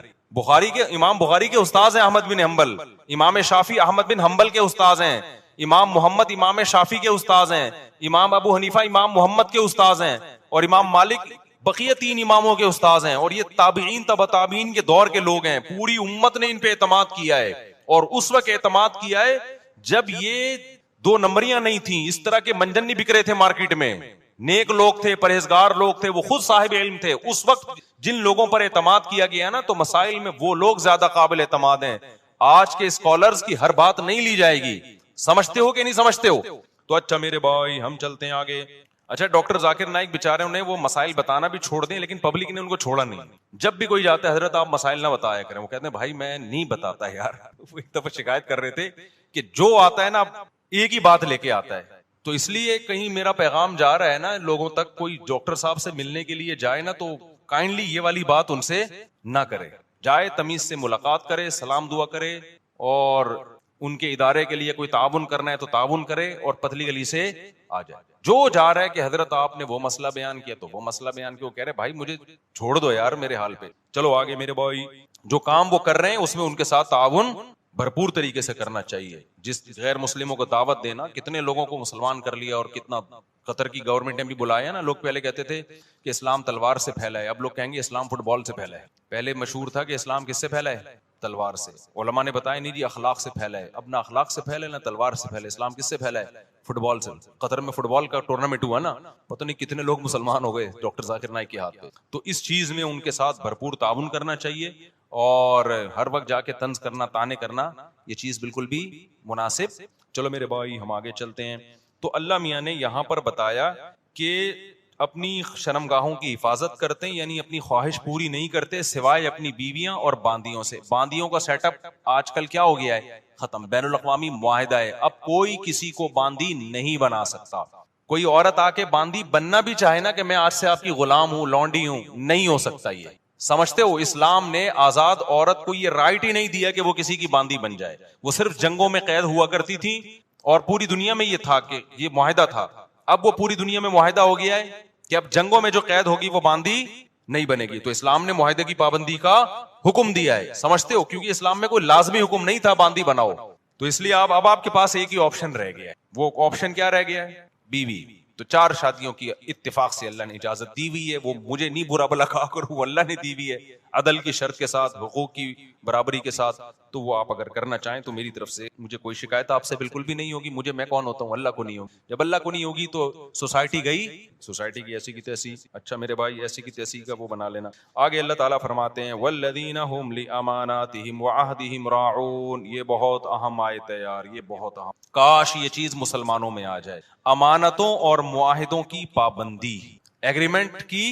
امام بخاری کے استاذ ہیں احمد بن حنبل, امام شافعی احمد بن حنبل کے استاذ ہیں, امام محمد امام شافعی کے استاذ ہیں, امام ابو حنیفہ امام محمد کے استاذ ہیں, اور امام مالک بقیہ 3 اماموں کے استاذ ہیں. اور یہ تابعین تبع تابعین کے دور کے لوگ ہیں. پوری امت نے ان پہ اعتماد کیا ہے, اور اس وقت اعتماد کیا ہے جب یہ 2 نمبریاں نہیں تھیں, اس طرح کے منجن نہیں بک رہے تھے مارکیٹ میں. نیک لوگ تھے, پرہیزگار لوگ تھے, وہ خود صاحب علم تھے. اس وقت جن لوگوں پر اعتماد کیا گیا نا, تو مسائل میں وہ لوگ زیادہ قابل اعتماد ہیں. آج کے اسکالرز کی ہر بات نہیں لی جائے گی. سمجھتے ہو کہ نہیں سمجھتے ہو؟ تو اچھا میرے بھائی ہم چلتے ہیں آگے. اچھا ڈاکٹر ذاکر نائک بیچارے انہیں وہ مسائل بتانا بھی چھوڑ دیں, لیکن پبلک نے ان کو چھوڑا نہیں. جب بھی کوئی جاتا ہے حضرت آپ مسائل نہ بتایا کریں, وہ کہتے ہیں بھائی میں نہیں بتاتا یار. وہ ایک دفعہ شکایت کر رہے تھے کہ جو آتا ہے نا ایک ہی بات لے کے آتا ہے. تو اس لیے کہیں میرا پیغام جا رہا ہے نا لوگوں تک, کوئی ڈاکٹر صاحب سے ملنے کے لیے جائے نا تو کائنڈلی یہ والی بات ان سے نہ کرے. جائے تمیز سے ملاقات کرے, سلام دعا کرے, اور ان کے ادارے کے لیے کوئی تعاون کرنا ہے تو تعاون کرے, اور پتلی گلی سے آ جائے. جو جا رہا ہے کہ حضرت آپ نے وہ مسئلہ بیان کیا تو وہ مسئلہ بیان کیا, وہ کہہ رہے بھائی مجھے چھوڑ دو یار میرے حال پہ. چلو آگے میرے بھائی, جو کام وہ کر رہے ہیں اس میں ان کے ساتھ تعاون بھرپور طریقے سے کرنا چاہیے. جس غیر مسلموں کو دعوت دینا, کتنے لوگوں کو مسلمان کر لیا, اور کتنا قطر کی گورنمنٹ نے بھی بلایا نا. لوگ پہلے کہتے تھے کہ اسلام تلوار سے پھیلا ہے, اب لوگ کہیں گے اسلام فٹ بال سے پھیلا ہے. پہلے مشہور تھا کہ اسلام کس سے پھیلا ہے؟ تلوار سے. علماء نے بتایا نہیں جی اخلاق سے پھیلا ہے. اب نہ اخلاق سے پھیلا ہے نہ تلوار سے پھیلا ہے. اسلام کس سے پھیلا ہے؟ فٹ بال سے. قطر میں فٹ بال کا ٹورنامنٹ ہوا نا, پتہ نہیں کتنے لوگ مسلمان ہو گئے ڈاکٹر ذاکر نائک کے ہاتھ پہ. تو اس چیز میں ان کے ساتھ بھرپور تعاون کرنا چاہیے, اور ہر وقت جا کے طنز کرنا, تانے کرنا, یہ چیز بالکل بھی مناسب. چلو میرے بھائی ہم آگے چلتے ہیں. تو اللہ میاں نے یہاں پر بتایا کہ اپنی شرمگاہوں کی حفاظت کرتے ہیں, یعنی اپنی خواہش پوری نہیں کرتے سوائے اپنی بیویاں اور باندیوں سے. باندیوں کا سیٹ اپ آج کل کیا ہو گیا ہے؟ ختم. بین الاقوامی معاہدہ ہے, اب کوئی کسی کو باندی نہیں بنا سکتا. کوئی عورت آ کے باندی بننا بھی چاہے نا کہ میں آج سے آپ کی غلام ہوں, لونڈی ہوں, نہیں ہو سکتا. یہ سمجھتے ہو اسلام نے آزاد عورت کو یہ رائٹ ہی نہیں دیا کہ وہ کسی کی باندی بن جائے. وہ صرف جنگوں میں قید ہوا کرتی تھی, اور پوری دنیا میں یہ تھا کہ یہ معاہدہ تھا. اب وہ پوری دنیا میں معاہدہ ہو گیا ہے کہ اب جنگوں میں جو قید ہوگی وہ باندی نہیں بنے گی. تو اسلام نے معاہدے کی پابندی کا حکم دیا ہے. سمجھتے ہو, کیونکہ اسلام میں کوئی لازمی حکم نہیں تھا باندی بناؤ. تو اس لیے اب آپ کے پاس ایک ہی آپشن رہ گیا ہے. وہ آپشن کیا رہ گیا ہے؟ بیوی. تو 4 شادیوں کی اتفاق سے اللہ نے اجازت دی ہوئی ہے. وہ مجھے نہیں برا بلا کہا کروں, وہ اللہ نے دی ہوئی ہے عدل کی شرط کے ساتھ, حقوق کی برابری کے ساتھ. تو وہ آپ اگر کرنا چاہیں تو میری طرف سے مجھے کوئی شکایت آپ سے بالکل بھی نہیں ہوگی. مجھے, میں کون ہوتا ہوں؟ اللہ کو نہیں ہوگی. جب اللہ کو نہیں ہوگی تو سوسائٹی گئی, سوسائٹی کی ایسی کی تیسی. اچھا میرے بھائی ایسی کی تیسی کا وہ بنا لینا. آگے اللہ تعالیٰ فرماتے ہیں والذین هم لاماناتهم وعهدهم راعون. یہ بہت اہم آیت ہے یار, یہ بہت اہم. کاش یہ چیز مسلمانوں میں آ جائے. امانتوں اور معاہدوں کی پابندی, ایگریمنٹ کی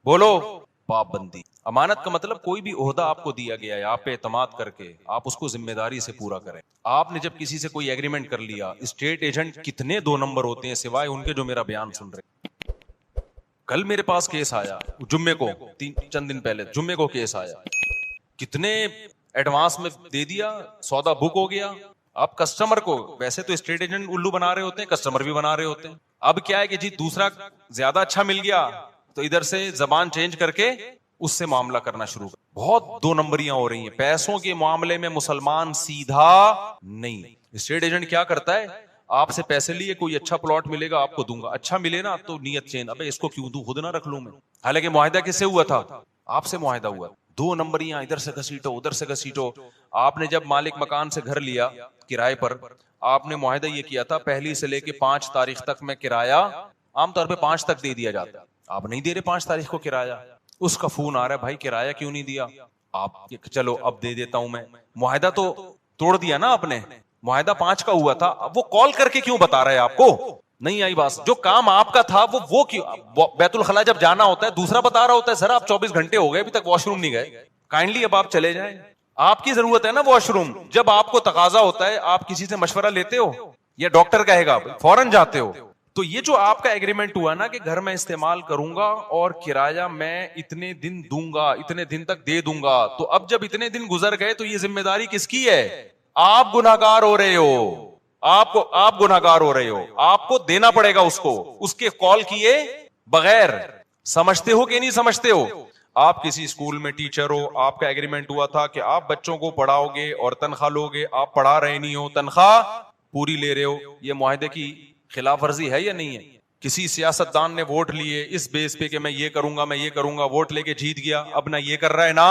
بولو پابندی. امانت کا مطلب کوئی بھی عہدہ آپ کو دیا گیا ہے, آپ پہ اعتماد کر کے آپ اس کو ذمہ داری سے پورا کریں. آپ نے جب کسی سے کوئی ایگریمنٹ کر لیا, اسٹیٹ ایجنٹ کتنے 2 نمبر ہوتے ہیں سوائے ان کے جو میرا بیان سن رہے. کل میرے پاس کیس آیا, جمعے کو, چند دن پہلے جمعے کو کیس آیا, کتنے ایڈوانس میں دے دیا, سودا بک ہو گیا. آپ کسٹمر کو, ویسے تو اسٹیٹ ایجنٹ الو بنا رہے ہوتے ہیں, کسٹمر بھی بنا رہے ہوتے ہیں. اب کیا ہے کہ جی دوسرا زیادہ اچھا مل گیا تو ادھر سے زبان چینج کر کے اس سے معاملہ کرنا شروع کر. بہت 2 نمبریاں ہو رہی ہیں پیسوں کے معاملے میں. مسلمان سیدھا نہیں. اسٹیٹ ایجنٹ کیا کرتا ہے, آپ سے پیسے لیے, کوئی اچھا پلاٹ ملے گا آپ کو دوں گا, اچھا ملے نا تو نیت چینج, ابے اس کو کیوں دوں, خود نہ رکھ لوں میں. حالانکہ معاہدہ کس سے ہوا تھا؟ آپ سے معاہدہ ہوا. 2 نمبریاں, ادھر سے گھسیٹو ادھر سے گھسیٹو. آپ نے جب مالک مکان سے گھر لیا کرائے پر, آپ نے معاہدہ یہ کیا تھا 1 سے لے کے 5 تاریخ تک میں کرایہ, عام طور پہ 5 تک دے دیا جاتا ہے. آپ نہیں دے رہے 5 تاریخ کو کرایہ. اس کا فون آ رہا ہے, بھائی کرایہ کیوں نہیں دیا؟ آپ چلو اب دے دیتا ہوں میں. معاہدہ تو توڑ دیا نا آپ نے, معاہدہ 5 کا ہوا تھا. اب وہ کال کر کے کیوں بتا رہا ہے آپ کو؟ نہیں آئی بات. جو کام آپ کا تھا وہ کیوں, بیت الخلا جب جانا ہوتا ہے دوسرا بتا رہا ہوتا ہے, سر آپ 24 گھنٹے ہو گئے ابھی تک واش روم نہیں گئے, کائنڈلی اب آپ چلے جائیں. آپ کی ضرورت ہے نا واش روم, جب آپ کو تقاضا ہوتا ہے آپ کسی سے مشورہ لیتے ہو یا ڈاکٹر کہے گا فوراً جاتے ہو؟ تو یہ جو آپ کا ایگریمنٹ ہوا نا کہ گھر میں استعمال کروں گا اور کرایہ میں اتنے دن دوں گا, اتنے دن تک دے دوں گا, تو اب جب اتنے دن گزر گئے تو یہ ذمہ داری کس کی ہے؟ آپ گناہگار ہو رہے ہو, آپ گناہگار ہو رہے ہو, آپ کو دینا پڑے گا اس کو, اس کے کال کیے بغیر. سمجھتے ہو کہ نہیں سمجھتے ہو؟ آپ کسی اسکول میں ٹیچر ہو, آپ کا ایگریمنٹ ہوا تھا کہ آپ بچوں کو پڑھاؤ گے اور تنخواہ لو گے, آپ پڑھا رہے نہیں ہو, تنخواہ پوری لے رہے ہو, یہ معاہدے کی خلاف ورزی ہے یا نہیں ہے؟ کسی سیاست دان نے ووٹ لیے اس بیس پہ کہ میں یہ کروں گا, میں یہ کروں گا, ووٹ لے کے جیت گیا, اب نہ یہ کر رہا ہے نہ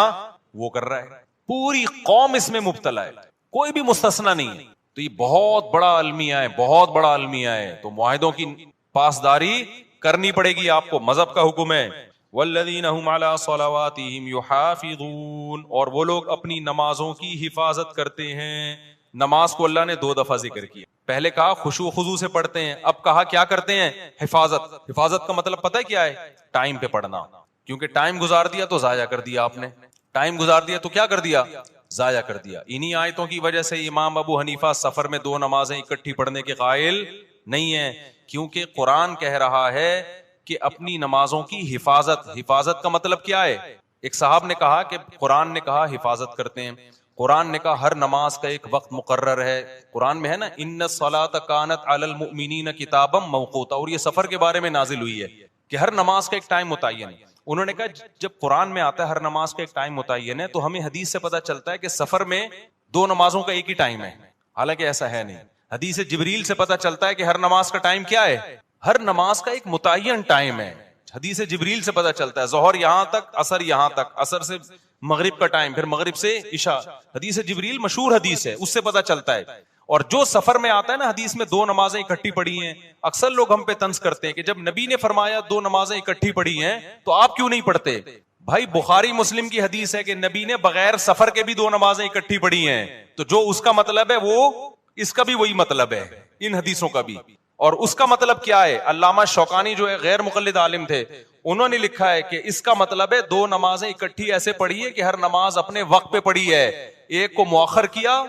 وہ کر رہا ہے, پوری قوم اس میں مبتلا ہے, کوئی بھی مستثنا نہیں ہے. تو یہ بہت بڑا المیہ ہے, بہت بڑا المیہ ہے. تو معاہدوں کی پاسداری کرنی پڑے گی آپ کو, مذہب کا حکم ہے. والذین هم علی صلواتہم یحافظون, اور وہ لوگ اپنی نمازوں کی حفاظت کرتے ہیں. نماز کو اللہ نے 2 دفعہ ذکر کیا, پہلے کہا خشوع خضوع سے پڑھتے ہیں, اب کہا کیا کرتے ہیں؟ حفاظت. حفاظت کا مطلب پتہ ہے کیا ہے؟ ٹائم پہ پڑھنا, کیونکہ ٹائم گزار دیا تو ضائع کر دیا آپ نے, ٹائم گزار دیا تو کیا کر دیا؟ ضائع کر دیا. انہی آیتوں کی وجہ سے امام ابو حنیفہ سفر میں 2 نمازیں اکٹھی پڑھنے کے قائل نہیں ہیں, کیونکہ قرآن کہہ رہا ہے کہ اپنی نمازوں کی حفاظت. حفاظت کا مطلب کیا ہے؟ ایک صاحب نے کہا کہ قرآن نے کہا حفاظت کرتے ہیں, قرآن نے کہا ہر نماز کا ایک وقت مقرر ہے. قرآن میں ہے نا ان الصلاۃ کانت علی المؤمنین کتابا موقوتا, اور یہ سفر کے بارے میں نازل ہوئی ہے کہ ہر نماز کا ایک ٹائم متعین ہے. انہوں نے کہا جب قرآن میں آتا ہے ہر نماز کا ایک ٹائم متعین ہے, تو ہمیں حدیث سے پتہ چلتا ہے کہ سفر میں 2 نمازوں کا ایک ہی ٹائم ہے, حالانکہ ایسا ہے نہیں. حدیث جبریل سے پتہ چلتا ہے کہ ہر نماز کا ٹائم کیا ہے؟ ہر نماز کا ایک متعین ٹائم ہے. حدیث جبریل سے پتہ چلتا ہے ظہر یہاں تک, عصر یہاں تک, عصر سے مغرب کا ٹائم, پھر مغرب سے عشاء. حدیث جبریل مشہور حدیث ہے, اس سے پتہ چلتا ہے. اور جو سفر میں آتا ہے نا حدیث میں 2 نمازیں اکٹھی پڑھی ہیں, اکثر لوگ ہم پہ طنز کرتے ہیں کہ جب نبی نے فرمایا 2 نمازیں اکٹھی پڑھی ہیں تو آپ کیوں نہیں پڑھتے؟ بھائی بخاری مسلم کی حدیث ہے کہ نبی نے بغیر سفر کے بھی 2 نمازیں اکٹھی پڑھی ہیں, تو جو اس کا مطلب ہے وہ اس کا بھی وہی مطلب ہے, ان حدیثوں کا بھی. اور اس کا مطلب کیا ہے؟ علامہ شوکانی جو ہے غیر مقلد عالم تھے, انہوں نے لکھا ہے کہ اس کا مطلب ہے 2 نمازیں اکٹھی ایسے پڑھی ہے کہ ہر نماز اپنے وقت پہ پڑھی ہے. ایک کو مؤخر کیا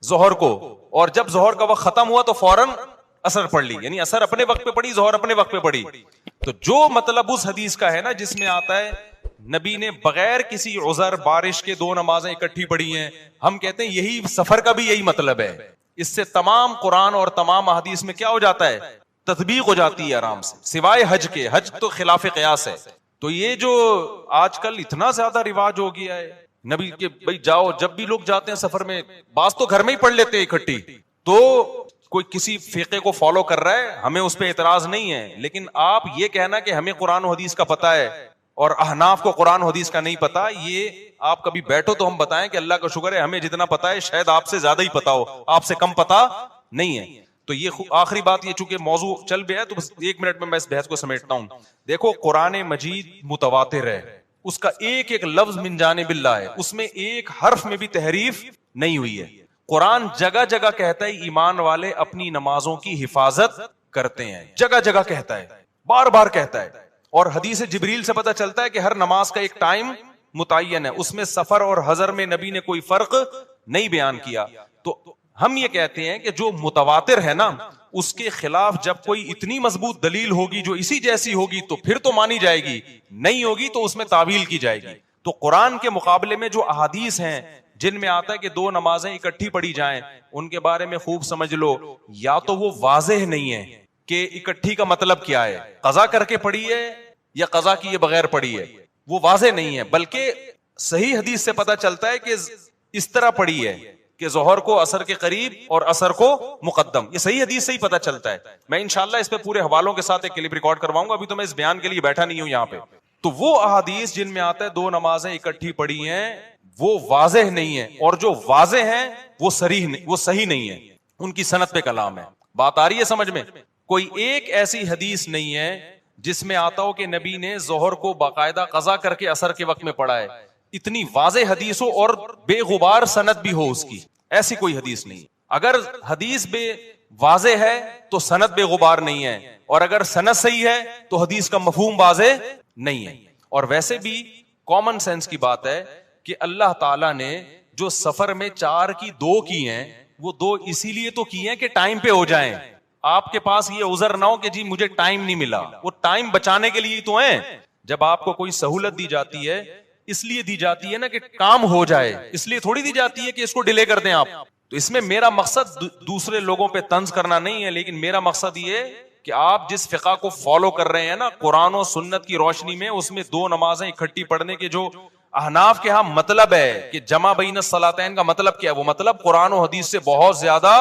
ظہر کو, اور جب ظہر کا وقت ختم ہوا تو فوراً عصر پڑھ لی, یعنی عصر اپنے وقت پہ پڑھی, ظہر اپنے وقت پہ پڑھی. تو جو مطلب اس حدیث کا ہے نا جس میں آتا ہے نبی نے بغیر کسی عذر بارش کے 2 نمازیں اکٹھی پڑھی ہیں, ہم کہتے ہیں یہی سفر کا بھی یہی مطلب ہے. اس سے تمام قرآن اور تمام احادیث میں کیا ہو جاتا ہے؟ تطبیق ہو جاتی ہے آرام سے, سوائے حج کے. حج تو خلاف قیاس ہے. تو یہ جو آج کل اتنا زیادہ رواج ہو گیا ہے نبی کے, بھائی جاؤ, جب بھی لوگ جاتے ہیں سفر میں, بعض تو گھر میں ہی پڑھ لیتے ہیں اکٹھی, تو کوئی کسی فقہ کو فالو کر رہا ہے, ہمیں اس پہ اعتراض نہیں ہے. لیکن آپ یہ کہنا کہ ہمیں قرآن و حدیث کا پتہ ہے اور احناف کو قرآن و حدیث کا نہیں پتا, یہ آپ کبھی بیٹھو تو ہم بتائیں کہ اللہ کا شکر ہے ہمیں جتنا پتا ہے شاید آپ سے زیادہ ہی پتا ہو, آپ سے کم پتا نہیں ہے. تو یہ آخری بات, یہ چونکہ موضوع چل گیا ہے تو بس 1 منٹ میں اس بحث کو سمیٹتا ہوں. دیکھو قرآن مجید متواتر ہے, اس کا ایک ایک لفظ من جانب اللہ ہے, اس میں ایک حرف میں بھی تحریف نہیں ہوئی ہے. قرآن جگہ جگہ کہتا ہے ایمان والے اپنی نمازوں کی حفاظت کرتے ہیں, جگہ جگہ کہتا ہے, بار بار کہتا ہے. اور حدیث جبریل سے پتہ چلتا ہے کہ ہر نماز کا ایک ٹائم متعین ہے, اس میں سفر اور حضر میں نبی نے کوئی فرق نہیں بیان کیا. تو ہم یہ کہتے ہیں کہ جو متواتر ہے نا اس کے خلاف جب کوئی اتنی مضبوط دلیل ہوگی جو اسی جیسی ہوگی تو پھر تو مانی جائے گی, نہیں ہوگی تو اس میں تعویل کی جائے گی. تو قرآن کے مقابلے میں جو احادیث ہیں جن میں آتا ہے کہ 2 نمازیں اکٹھی پڑھی جائیں, ان کے بارے میں خوب سمجھ لو. یا تو وہ واضح نہیں ہے کہ اکٹھی کا مطلب کیا ہے, قضا کر کے پڑھی ہے یا قضا کیے بغیر پڑھی ہے, وہ واضح نہیں ہے. بلکہ صحیح حدیث سے پتہ چلتا ہے کہ اس طرح پڑھی ہے کہ ظہر کو عصر کے قریب اور عصر کو مقدم, یہ صحیح حدیث سے ہی پتہ چلتا ہے. میں انشاءاللہ اس پہ پورے حوالوں کے ساتھ ایک کلپ ریکارڈ کرواؤں گا, ابھی تو میں اس بیان کے لیے بیٹھا نہیں ہوں یہاں پہ. تو وہ احادیث جن میں آتا ہے 2 نمازیں اکٹھی پڑھی ہیں وہ واضح نہیں ہے, اور جو واضح ہیں وہ صحیح نہیں ہے, ان کی سند پہ کلام ہے. بات آ رہی ہے سمجھ میں؟ کوئی ایک ایسی حدیث نہیں ہے جس میں آتا ہو کہ نبی نے ظہر کو باقاعدہ قضا کر کے عصر کے وقت میں پڑھا ہے. اتنی واضح حدیث ہو اور بے غبار سند بھی ہو اس کی, ایسی کوئی حدیث نہیں. اگر حدیث بے واضح ہے تو سند بے غبار نہیں ہے, اور اگر سند صحیح ہے تو حدیث کا مفہوم واضح نہیں ہے. اور ویسے بھی کامن سینس کی بات ہے کہ اللہ تعالیٰ نے جو سفر میں 4 کی 2 کی ہیں وہ 2 اسی لیے تو کی ہیں کہ ٹائم پہ ہو جائیں. آپ کے پاس یہ عذر نہ ہو کہ جی مجھے ٹائم نہیں ملا, وہ ٹائم بچانے کے لیے تو ہیں. جب آپ کو کوئی سہولت دی جاتی ہے اس لیے دی جاتی ہے نا کہ کام ہو جائے, اس لیے تھوڑی دی جاتی ہے کہ اس کو ڈیلے کر دیں آپ. تو اس میں میرا مقصد دوسرے لوگوں پہ طنز کرنا نہیں ہے, لیکن میرا مقصد یہ کہ آپ جس فقہ کو فالو کر رہے ہیں نا قرآن و سنت کی روشنی میں, اس میں 2 نمازیں اکٹھی پڑھنے کے جو احناف کے ہاں مطلب ہے کہ جمع بین الصلاتین کا مطلب کیا ہے, وہ مطلب قرآن و حدیث سے بہت زیادہ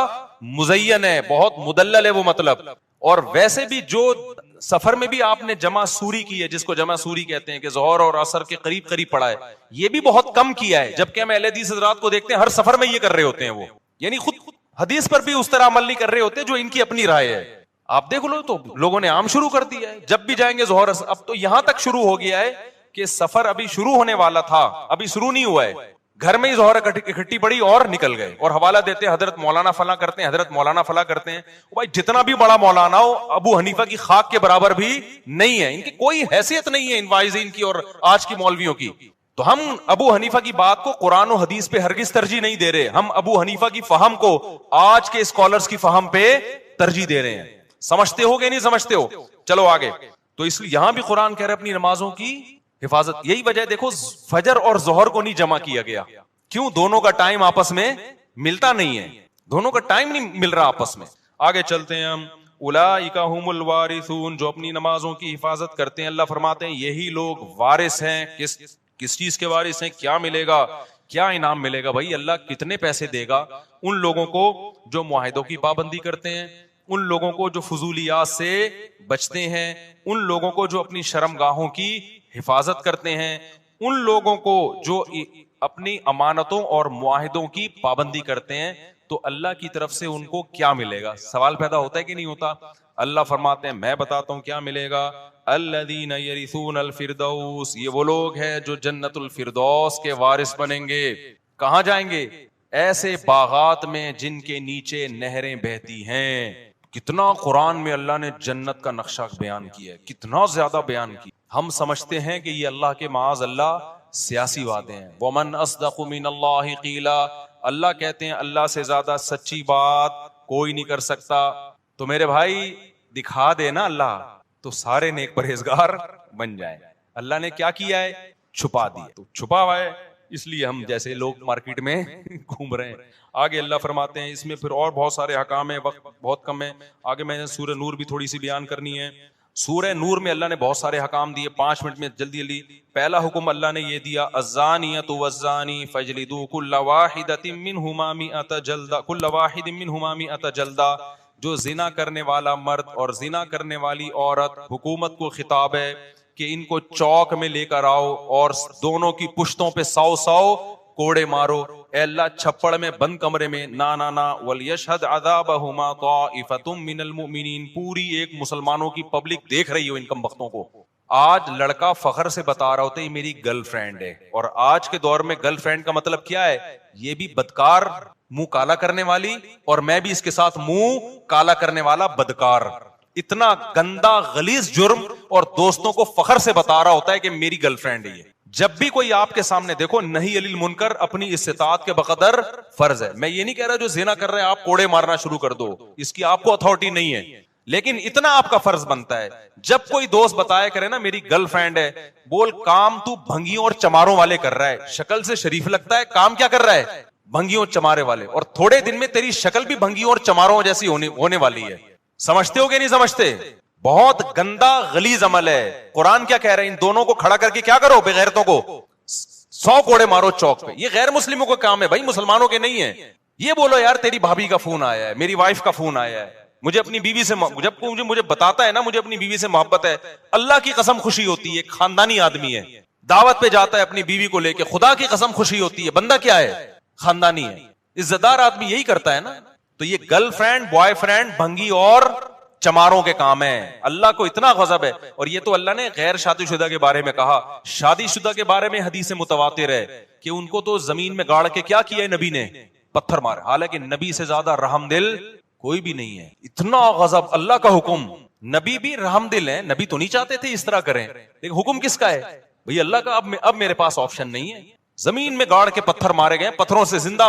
مزین ہے, بہت مدلل ہے وہ مطلب. اور ویسے بھی جو سفر میں بھی آپ نے جمع سوری کی ہے, جس کو جمع سوری کہتے ہیں کہ ظہر اور عصر کے قریب قریب پڑھا ہے, یہ بھی بہت کم کیا ہے. جبکہ ہم اہل حدیث حضرات کو دیکھتے ہیں ہر سفر میں یہ کر رہے ہوتے ہیں, وہ یعنی خود حدیث پر بھی اس طرح عمل نہیں کر رہے ہوتے جو ان کی اپنی رائے ہے. آپ دیکھ لو تو لوگوں نے عام شروع کر دیا ہے, جب بھی جائیں گے ظہر. اب تو یہاں تک شروع ہو گیا ہے کہ سفر ابھی شروع ہونے والا تھا, ابھی شروع نہیں ہوا ہے, گھر میں ہی ظہر اکٹھی پڑی اور نکل گئے, اور حوالہ دیتے ہیں حضرت مولانا فلاں کرتے ہیں, حضرت مولانا فلاں کرتے ہیں. بھائی جتنا بھی بڑا مولانا ہو ابو حنیفہ کی خاک کے برابر بھی نہیں ہے, ان کی کوئی حیثیت نہیں ہے ان واعظین کی اور آج کی مولویوں کی. تو ہم ابو حنیفہ کی بات کو قرآن و حدیث پہ ہرگز ترجیح نہیں دے رہے, ہم ابو حنیفہ کی فہم کو آج کے اسکالرز کی فہم پہ ترجیح دے رہے ہیں. سمجھتے ہو کہ نہیں سمجھتے ہو؟ چلو آگے. تو اس لیے یہاں بھی قرآن کہہ رہے اپنی نمازوں کی حفاظت. یہی وجہ دیکھو فجر اور ظہر کو نہیں جمع کیا گیا, کیوں؟ دونوں کا ٹائم آپس میں ملتا نہیں ہے, دونوں کا ٹائم نہیں مل رہا آپس میں. آگے چلتے ہیں ہم. اولئک هم الوارثون, جو اپنی نمازوں کی حفاظت کرتے ہیں, اللہ فرماتے ہیں یہی لوگ وارث ہیں. کس چیز کے وارث ہیں؟ کیا ملے گا, کیا انعام ملے گا؟ بھائی اللہ کتنے پیسے دے گا ان لوگوں کو جو معاہدوں کی پابندی کرتے ہیں, ان لوگوں کو جو فضولیات سے بچتے ہیں, ان لوگوں کو جو اپنی شرمگاہوں کی حفاظت کرتے ہیں, ان لوگوں کو جو اپنی امانتوں اور معاہدوں کی پابندی کرتے ہیں. تو اللہ کی طرف سے ان کو کیا ملے گا؟ سوال پیدا ہوتا ہے کہ نہیں ہوتا؟ اللہ فرماتے ہیں میں بتاتا ہوں کیا ملے گا. الذین یرثون الفردوس, یہ وہ لوگ ہیں جو جنت الفردوس کے وارث بنیں گے. کہاں جائیں گے؟ ایسے باغات میں جن کے نیچے نہریں بہتی ہیں. کتنا قرآن میں اللہ نے جنت کا نقشہ بیان کیا ہے, کتنا زیادہ بیان کیا. ہم سمجھتے ہیں کہ یہ اللہ کے معاذ اللہ سیاسی باتیں ہیں. ومن اصدق من اللہ قیلا, اللہ کہتے ہیں اللہ سے زیادہ سچی بات کوئی نہیں کر سکتا. تو میرے بھائی دکھا دے نا اللہ, تو سارے نیک پرہیزگار بن جائیں. اللہ نے کیا کیا ہے؟ چھپا دیا. تو چھپا ہوا ہے, اس لیے ہم جیسے لوگ مارکیٹ میں گھوم رہے ہیں. آگے اللہ فرماتے ہیں اس میں پھر اور بہت سارے احکام ہیں, وقت بہت کم ہے. آگے میں نے سورہ نور بھی تھوڑی سی بیان کرنی ہے. سورہ نور میں اللہ نے بہت سارے حکام دیے, 5 منٹ میں جلدی جلدی. پہلا حکم اللہ نے یہ دیا, الزانیۃ والزانی فاجلدوا کل واحدۃ منہما 100 جلدہ, کل واحد منہما 100 جلدہ. جو زنا کرنے والا مرد اور زنا کرنے والی عورت, حکومت کو خطاب ہے کہ ان کو چوک میں لے کر آؤ اور دونوں کی پشتوں پہ 100 کوڑے مارو. اے اللہ چھپڑ میں بند کمرے میں نا ولیشہد عذابہما طائفۃ من المؤمنین, پوری ایک مسلمانوں کی پبلک دیکھ رہی ہو ان کم بختوں کو. آج لڑکا فخر سے بتا رہا ہوتا ہے میری گرل فرینڈ ہے, اور آج کے دور میں گرل فرینڈ کا مطلب کیا ہے؟ یہ بھی بدکار, منہ کالا کرنے والی, اور میں بھی اس کے ساتھ منہ کالا کرنے والا بدکار. اتنا گندا غلیظ جرم, اور دوستوں کو فخر سے بتا رہا ہوتا ہے کہ میری گرل فرینڈ ہے. جب بھی کوئی آپ کے سامنے دیکھو نہی علی المنکر اپنی استطاعت کے بقدر فرض ہے. میں یہ نہیں کہہ رہا جو زنا کر رہے ہیں آپ کوڑے مارنا شروع کر دو, اس کی آپ کو اتھارٹی نہیں ہے, لیکن اتنا آپ کا فرض بنتا ہے جب کوئی دوست بتایا کرے نا میری گرل فرینڈ ہے, بول کام تو بھنگیوں اور چماروں والے کر رہا ہے. شکل سے شریف لگتا ہے, کام کیا کر رہا ہے؟ بھنگیوں اور چمارے والے. اور تھوڑے دن میں تیری شکل بھی بھنگیوں اور چماروں جیسی ہونے والی ہے. سمجھتے ہو کہ نہیں سمجھتے؟ بہت گندا غلیظ عمل ہے. قرآن کیا کہہ رہے ہیں؟ ان دونوں کو کھڑا کر کے کیا کرو؟ بے غیرتوں کو 100 کوڑے مارو چوک پہ. یہ غیر مسلموں کا کام ہے بھائی, مسلمانوں کے نہیں ہے. یہ بولو یار تیری بھابھی کا فون آیا ہے, میری وائف کا فون آیا ہے, مجھے اپنی بیوی سے, جب مجھے بتاتا ہے نا مجھے اپنی بیوی سے محبت ہے, اللہ کی قسم خوشی ہوتی ہے. خاندانی آدمی ہے, دعوت پہ جاتا ہے اپنی بیوی کو لے کے, خدا کی قسم خوشی ہوتی ہے. بندہ کیا ہے؟ خاندانی ہے, عزت دار آدمی یہی کرتا ہے نا. تو یہ گرل فرینڈ بوائے فرینڈ بھنگی اور چماروں کے کام ہے. اللہ کو اتنا غضب ہے. اور یہ تو اللہ نے غیر شادی شدہ کے بارے میں کہا. شادی شدہ کے بارے میں حدیث متواتر ہے کہ ان کو تو زمین میں گاڑ کے کیا کیا ہے نبی نے؟ پتھر مارے. حالانکہ نبی سے زیادہ رحم دل کوئی بھی نہیں ہے. اتنا غضب, اللہ کا حکم. نبی بھی رحم دل ہیں, نبی تو نہیں چاہتے تھے اس طرح کریں, لیکن حکم کس کا ہے بھئی؟ اللہ کا. اب میرے پاس آپشن نہیں ہے. زمین میں گاڑ کے پتھر مارے گئے, پتھروں سے زندہ.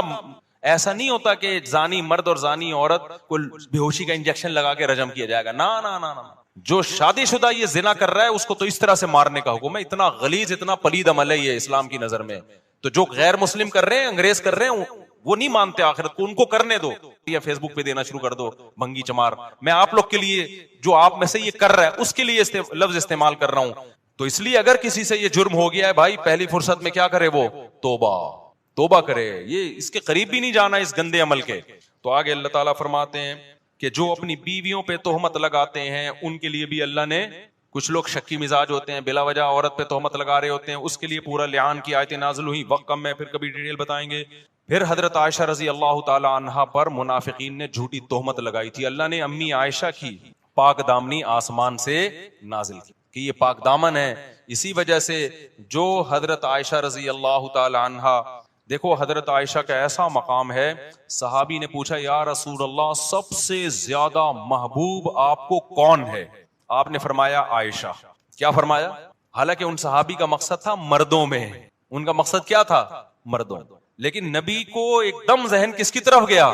ایسا نہیں ہوتا کہ زانی مرد اور زانی عورت کو بے ہوشی کا انجیکشن لگا کے رجم کیا جائے گا, نا نا نا نا. جو شادی شدہ یہ زنا کر رہا ہے اس کو تو اس طرح سے مارنے کا حکم ہے. اتنا غلیظ, اتنا پلید عمل ہے یہ اسلام کی نظر میں. تو جو غیر مسلم کر رہے ہیں, انگریز کر رہے ہیں, وہ نہیں مانتے آخرت کو, ان کو کرنے دو, یا فیس بک پہ دینا شروع کر دو بھنگی چمار. میں آپ لوگ کے لیے, جو آپ میں سے یہ کر رہا ہے اس کے لیے لفظ استعمال کر رہا ہوں. تو اس لیے اگر کسی سے یہ جرم ہو گیا ہے بھائی, پہلی فرصت میں کیا کرے, وہ توبہ کرے, یہ اس کے قریب بھی نہیں جانا اس گندے عمل کے. تو آگے اللہ تعالیٰ فرماتے ہیں کہ جو اپنی بیویوں پہ تہمت لگاتے ہیں ان کے لیے بھی اللہ نے, کچھ لوگ شکی مزاج ہوتے ہیں, بلا وجہ عورت پہ تہمت لگا رہے ہوتے ہیں, اس کے لیے پورا لعان کی آیتیں نازل ہوئی. وقت کم ہے, پھر کبھی ڈیٹیل بتائیں گے. پھر حضرت عائشہ رضی اللہ تعالی عنہا پر منافقین نے جھوٹی تہمت لگائی تھی. اللہ نے امی عائشہ کی پاک دامنی آسمان سے نازل کی کہ یہ پاک دامن ہے. اسی وجہ سے جو حضرت عائشہ رضی اللہ تعالی عنہا, دیکھو حضرت عائشہ کا ایسا مقام ہے, صحابی نے پوچھا یا رسول اللہ سب سے زیادہ محبوب آپ کو کون ہے؟ آپ نے فرمایا عائشہ. کیا فرمایا؟ حالانکہ ان صحابی کا مقصد تھا مردوں میں, ان کا مقصد کیا تھا؟ مردوں. لیکن نبی کو ایک دم ذہن کس کی طرف گیا؟